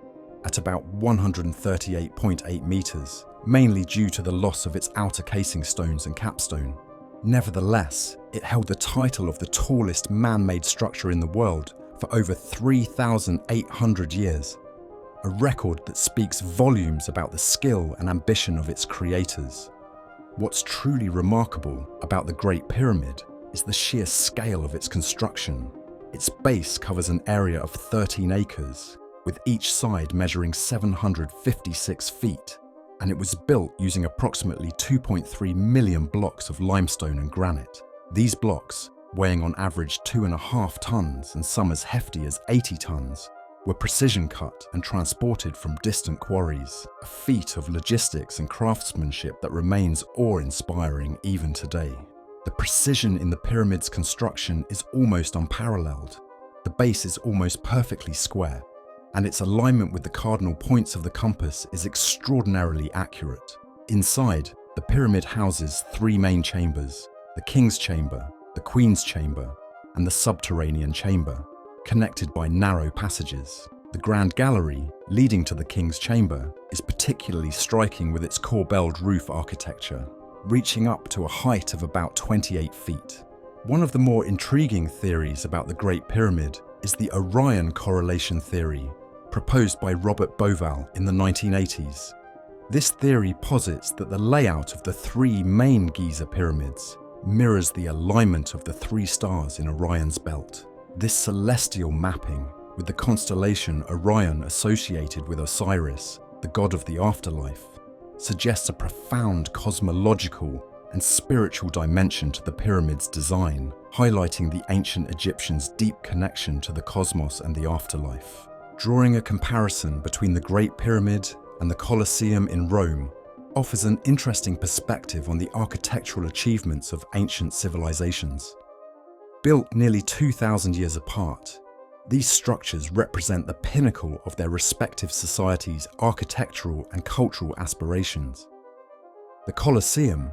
Speaker 8: at about 138.8 meters, mainly due to the loss of its outer casing stones and capstone. Nevertheless, it held the title of the tallest man-made structure in the world for over 3,800 years, a record that speaks volumes about the skill and ambition of its creators. What's truly remarkable about the Great Pyramid is the sheer scale of its construction. Its base covers an area of 13 acres, with each side measuring 756 feet, and it was built using approximately 2.3 million blocks of limestone and granite. These blocks, weighing on average 2.5 tons and some as hefty as 80 tons, were precision cut and transported from distant quarries, a feat of logistics and craftsmanship that remains awe-inspiring even today. The precision in the pyramid's construction is almost unparalleled. The base is almost perfectly square, and its alignment with the cardinal points of the compass is extraordinarily accurate. Inside, the pyramid houses 3 main chambers: the King's Chamber, the Queen's Chamber, and the Subterranean Chamber, connected by narrow passages. The Grand Gallery, leading to the King's Chamber, is particularly striking with its corbelled roof architecture, reaching up to a height of about 28 feet. One of the more intriguing theories about the Great Pyramid is the Orion correlation theory, proposed by Robert Bauval in the 1980s. This theory posits that the layout of the 3 main Giza pyramids mirrors the alignment of the 3 stars in Orion's belt. This celestial mapping, with the constellation Orion associated with Osiris, the god of the afterlife, suggests a profound cosmological and spiritual dimension to the pyramid's design, highlighting the ancient Egyptians' deep connection to the cosmos and the afterlife. Drawing a comparison between the Great Pyramid and the Colosseum in Rome offers an interesting perspective on the architectural achievements of ancient civilizations. Built nearly 2,000 years apart, these structures represent the pinnacle of their respective societies' architectural and cultural aspirations. The Colosseum,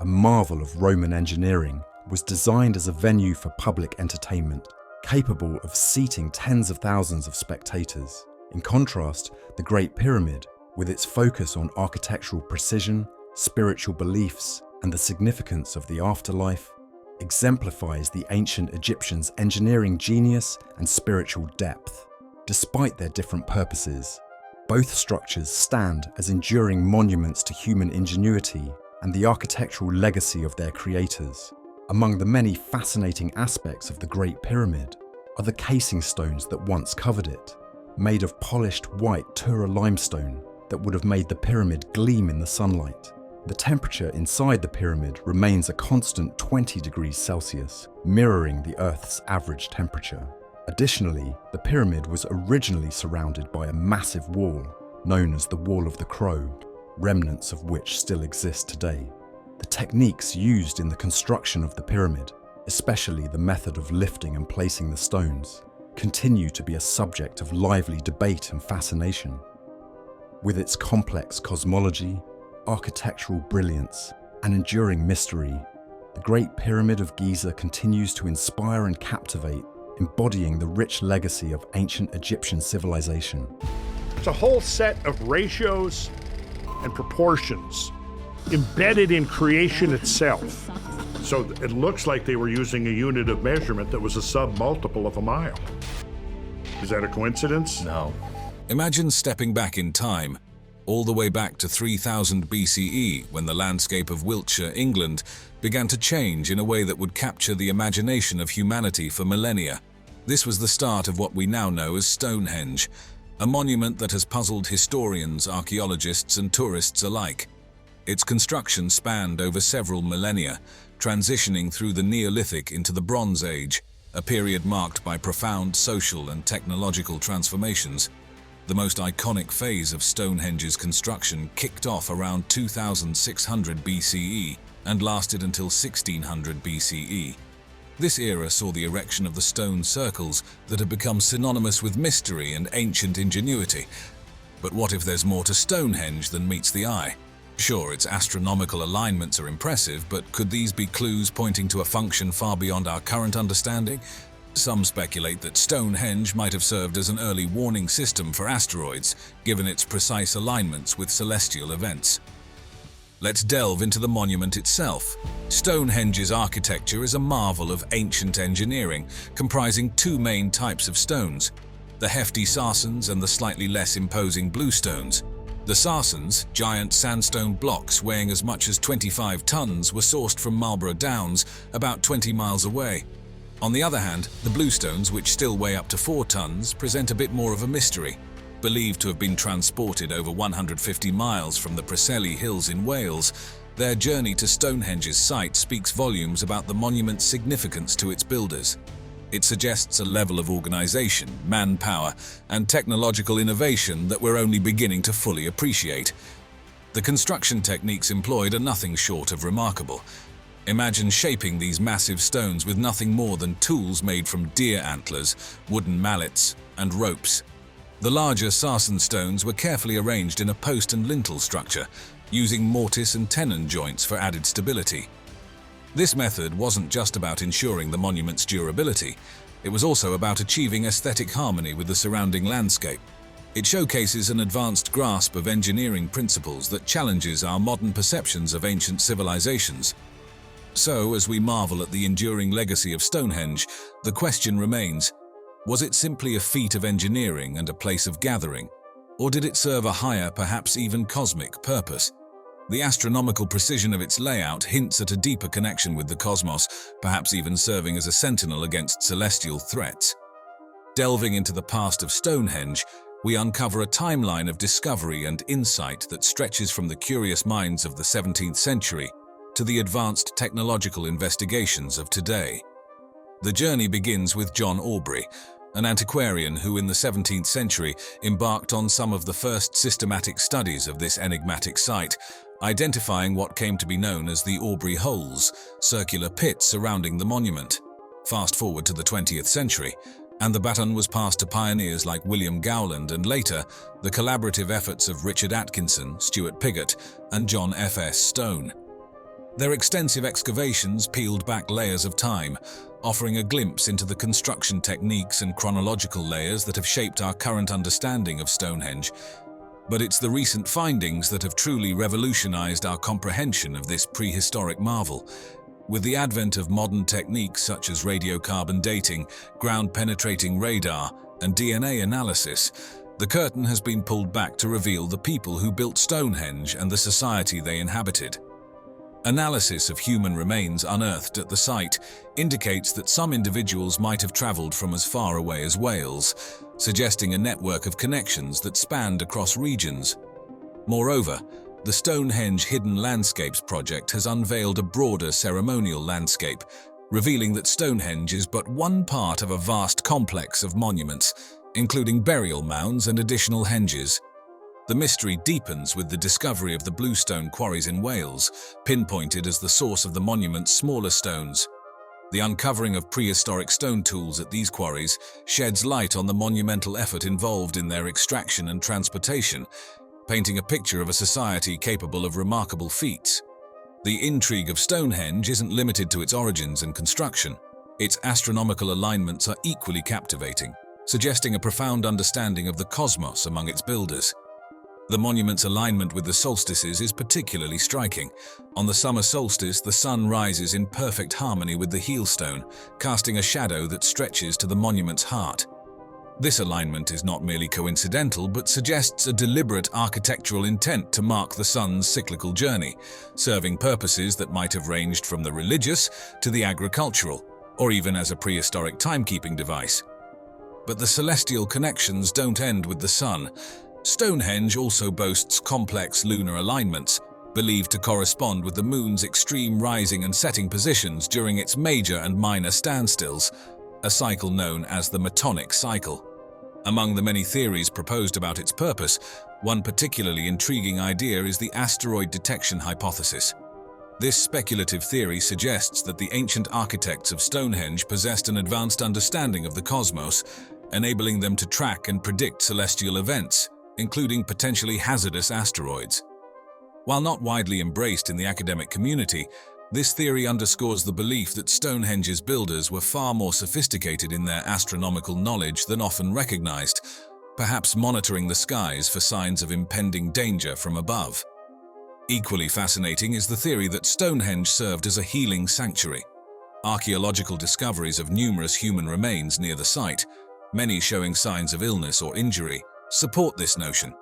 Speaker 8: a marvel of Roman engineering, was designed as a venue for public entertainment, capable of seating tens of thousands of spectators. In contrast, the Great Pyramid, with its focus on architectural precision, spiritual beliefs, and the significance of the afterlife, exemplifies the ancient Egyptians' engineering genius and spiritual depth. Despite their different purposes, both structures stand as enduring monuments to human ingenuity and the architectural legacy of their creators. Among the many fascinating aspects of the Great Pyramid are the casing stones that once covered it, made of polished white Tura limestone that would have made the pyramid gleam in the sunlight. The temperature inside the pyramid remains a constant 20 degrees Celsius, mirroring the Earth's average temperature. Additionally, the pyramid was originally surrounded by a massive wall, known as the Wall of the Crow, remnants of which still exist today. The techniques used in the construction of the pyramid, especially the method of lifting and placing the stones, continue to be a subject of lively debate and fascination. With its complex cosmology, architectural brilliance, and enduring mystery, the Great Pyramid of Giza continues to inspire and captivate, embodying the rich legacy of ancient Egyptian civilization.
Speaker 1: It's a whole set of ratios and proportions embedded in creation itself. So it looks like they were using a unit of measurement that was a sub-multiple of a mile. Is that a coincidence?
Speaker 4: No.
Speaker 3: Imagine stepping back in time, all the way back to 3000 BCE, when the landscape of Wiltshire, England, began to change in a way that would capture the imagination of humanity for millennia. This was the start of what we now know as Stonehenge, a monument that has puzzled historians, archaeologists, and tourists alike. Its construction spanned over several millennia, transitioning through the Neolithic into the Bronze Age, a period marked by profound social and technological transformations. The most iconic phase of Stonehenge's construction kicked off around 2600 BCE and lasted until 1600 BCE. This era saw the erection of the stone circles that have become synonymous with mystery and ancient ingenuity. But what if there's more to Stonehenge than meets the eye? Sure, its astronomical alignments are impressive, but could these be clues pointing to a function far beyond our current understanding? Some speculate that Stonehenge might have served as an early warning system for asteroids, given its precise alignments with celestial events. Let's delve into the monument itself. Stonehenge's architecture is a marvel of ancient engineering, comprising two main types of stones: the hefty sarsens and the slightly less imposing bluestones. The sarsens, giant sandstone blocks weighing as much as 25 tons, were sourced from Marlborough Downs, about 20 miles away. On the other hand, the bluestones, which still weigh up to 4 tons, present a bit more of a mystery. Believed to have been transported over 150 miles from the Preseli Hills in Wales, their journey to Stonehenge's site speaks volumes about the monument's significance to its builders. It suggests a level of organization, manpower, and technological innovation that we're only beginning to fully appreciate. The construction techniques employed are nothing short of remarkable. Imagine shaping these massive stones with nothing more than tools made from deer antlers, wooden mallets, and ropes. The larger sarsen stones were carefully arranged in a post and lintel structure, using mortise and tenon joints for added stability. This method wasn't just about ensuring the monument's durability, it was also about achieving aesthetic harmony with the surrounding landscape. It showcases an advanced grasp of engineering principles that challenges our modern perceptions of ancient civilizations. So, as we marvel at the enduring legacy of Stonehenge, the question remains: was it simply a feat of engineering and a place of gathering? Or did it serve a higher, perhaps even cosmic, purpose? The astronomical precision of its layout hints at a deeper connection with the cosmos, perhaps even serving as a sentinel against celestial threats. Delving into the past of Stonehenge, we uncover a timeline of discovery and insight that stretches from the curious minds of the 17th century to the advanced technological investigations of today. The journey begins with John Aubrey, an antiquarian who in the 17th century embarked on some of the first systematic studies of this enigmatic site, identifying what came to be known as the Aubrey Holes, circular pits surrounding the monument. Fast forward to the 20th century, and the baton was passed to pioneers like William Gowland and later, the collaborative efforts of Richard Atkinson, Stuart Piggott, and John F.S. Stone. Their extensive excavations peeled back layers of time, offering a glimpse into the construction techniques and chronological layers that have shaped our current understanding of Stonehenge. But it's the recent findings that have truly revolutionized our comprehension of this prehistoric marvel. With the advent of modern techniques such as radiocarbon dating, ground-penetrating radar, and DNA analysis, the curtain has been pulled back to reveal the people who built Stonehenge and the society they inhabited. Analysis of human remains unearthed at the site indicates that some individuals might have traveled from as far away as Wales, suggesting a network of connections that spanned across regions. Moreover, the Stonehenge Hidden Landscapes project has unveiled a broader ceremonial landscape, revealing that Stonehenge is but one part of a vast complex of monuments, including burial mounds and additional henges. The mystery deepens with the discovery of the bluestone quarries in Wales, pinpointed as the source of the monument's smaller stones. The uncovering of prehistoric stone tools at these quarries sheds light on the monumental effort involved in their extraction and transportation, painting a picture of a society capable of remarkable feats. The intrigue of Stonehenge isn't limited to its origins and construction. Its astronomical alignments are equally captivating, suggesting a profound understanding of the cosmos among its builders. The monument's alignment with the solstices is particularly striking. On the summer solstice, the sun rises in perfect harmony with the heel stone, casting a shadow that stretches to the monument's heart. This alignment is not merely coincidental, but suggests a deliberate architectural intent to mark the sun's cyclical journey, serving purposes that might have ranged from the religious to the agricultural, or even as a prehistoric timekeeping device. But the celestial connections don't end with the sun. Stonehenge also boasts complex lunar alignments, believed to correspond with the moon's extreme rising and setting positions during its major and minor standstills, a cycle known as the Metonic cycle. Among the many theories proposed about its purpose, one particularly intriguing idea is the asteroid detection hypothesis. This speculative theory suggests that the ancient architects of Stonehenge possessed an advanced understanding of the cosmos, enabling them to track and predict celestial events, including potentially hazardous asteroids. While not widely embraced in the academic community, this theory underscores the belief that Stonehenge's builders were far more sophisticated in their astronomical knowledge than often recognized, perhaps monitoring the skies for signs of impending danger from above. Equally fascinating is the theory that Stonehenge served as a healing sanctuary. Archaeological discoveries of numerous human remains near the site, many showing signs of illness or injury, support this notion.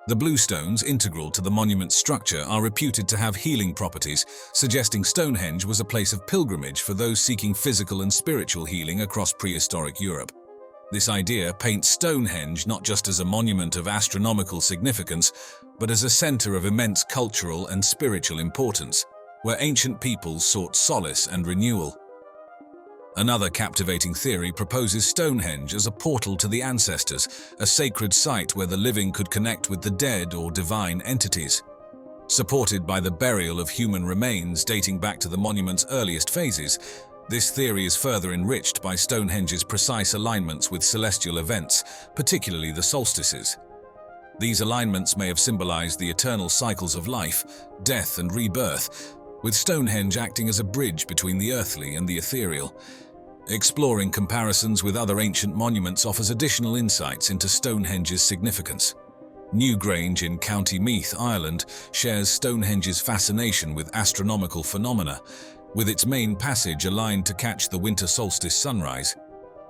Speaker 3: The bluestones integral to the monument's structure are reputed to have healing properties, suggesting Stonehenge was a place of pilgrimage for those seeking physical and spiritual healing across prehistoric Europe. This idea paints Stonehenge not just as a monument of astronomical significance, but as a center of immense cultural and spiritual importance, where ancient peoples sought solace and renewal. Another captivating theory proposes Stonehenge as a portal to the ancestors, a sacred site where the living could connect with the dead or divine entities. Supported by the burial of human remains dating back to the monument's earliest phases, this theory is further enriched by Stonehenge's precise alignments with celestial events, particularly the solstices. These alignments may have symbolized the eternal cycles of life, death, and rebirth, with Stonehenge acting as a bridge between the earthly and the ethereal. Exploring comparisons with other ancient monuments offers additional insights into Stonehenge's significance. Newgrange in County Meath, Ireland, shares Stonehenge's fascination with astronomical phenomena, with its main passage aligned to catch the winter solstice sunrise.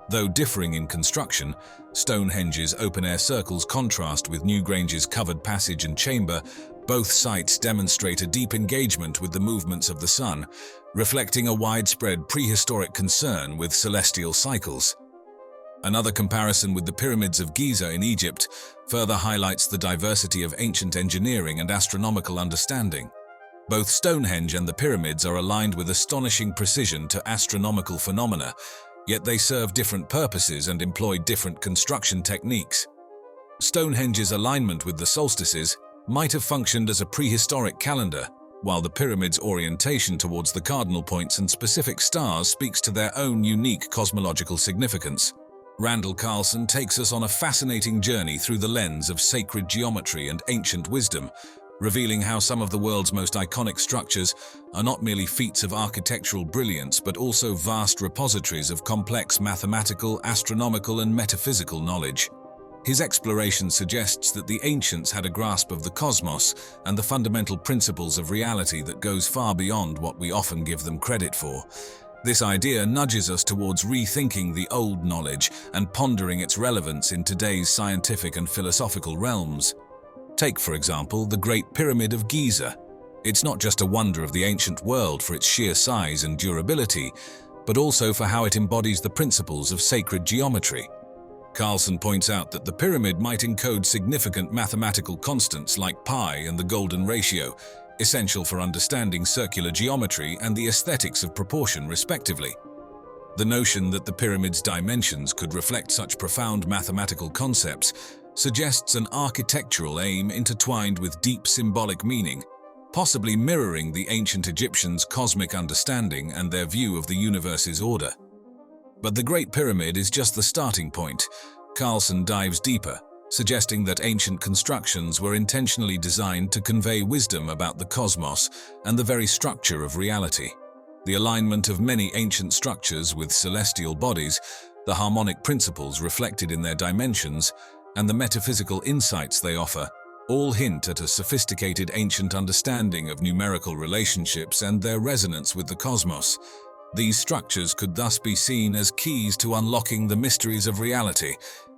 Speaker 3: Though differing in construction, Stonehenge's open-air circles contrast with Newgrange's covered passage and chamber. Both sites demonstrate a deep engagement with the movements of the sun, reflecting a widespread prehistoric concern with celestial cycles. Another comparison with the pyramids of Giza in Egypt further highlights the diversity of ancient engineering and astronomical understanding. Both Stonehenge and the pyramids are aligned with astonishing precision to astronomical phenomena, yet they serve different purposes and employ different construction techniques. Stonehenge's alignment with the solstices might have functioned as a prehistoric calendar, while the pyramid's orientation towards the cardinal points and specific stars speaks to their own unique cosmological significance. Randall Carlson takes us on a fascinating journey through the lens of sacred geometry and ancient wisdom, revealing how some of the world's most iconic structures are not merely feats of architectural brilliance but also vast repositories of complex mathematical, astronomical, and metaphysical knowledge. His exploration suggests that the ancients had a grasp of the cosmos and the fundamental principles of reality that goes far beyond what we often give them credit for. This idea nudges us towards rethinking the old knowledge and pondering its relevance in today's scientific and philosophical realms. Take, for example, the Great Pyramid of Giza. It's not just a wonder of the ancient world for its sheer size and durability, but also for how it embodies the principles of sacred geometry. Carlson points out that the pyramid might encode significant mathematical constants like pi and the golden ratio, essential for understanding circular geometry and the aesthetics of proportion, respectively. The notion that the pyramid's dimensions could reflect such profound mathematical concepts suggests an architectural aim intertwined with deep symbolic meaning, possibly mirroring the ancient Egyptians' cosmic understanding and their view of the universe's order. But the Great Pyramid is just the starting point. Carlson dives deeper, suggesting that ancient constructions were intentionally designed to convey wisdom about the cosmos and the very structure of reality. The alignment of many ancient structures with celestial bodies, the harmonic principles reflected in their dimensions, and the metaphysical insights they offer, all hint at a sophisticated ancient understanding of numerical relationships and their resonance with the cosmos. These structures could thus be seen as keys to unlocking the mysteries of reality,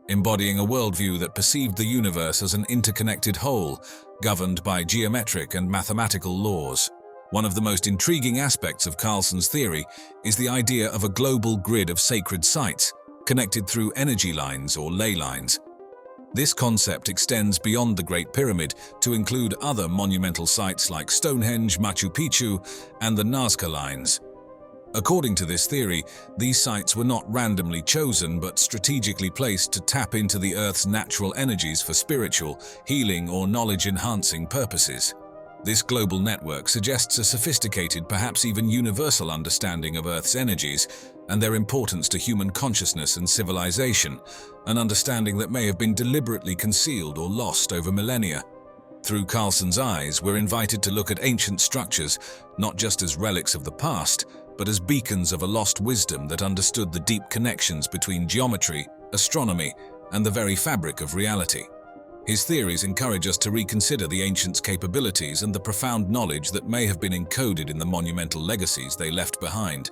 Speaker 3: embodying a worldview that perceived the universe as an interconnected whole, governed by geometric and mathematical laws. One of the most intriguing aspects of Carlson's theory is the idea of a global grid of sacred sites, connected through energy lines or ley lines. This concept extends beyond the Great Pyramid to include other monumental sites like Stonehenge, Machu Picchu, and the Nazca Lines. According to this theory, these sites were not randomly chosen but strategically placed to tap into the Earth's natural energies for spiritual, healing, or knowledge-enhancing purposes. This global network suggests a sophisticated, perhaps even universal understanding of Earth's energies and their importance to human consciousness and civilization, an understanding that may have been deliberately concealed or lost over millennia. Through Carlson's eyes, we're invited to look at ancient structures not just as relics of the past, but as beacons of a lost wisdom that understood the deep connections between geometry, astronomy, and the very fabric of reality. His theories encourage us to reconsider the ancients' capabilities and the profound knowledge that may have been encoded in the monumental legacies they left behind.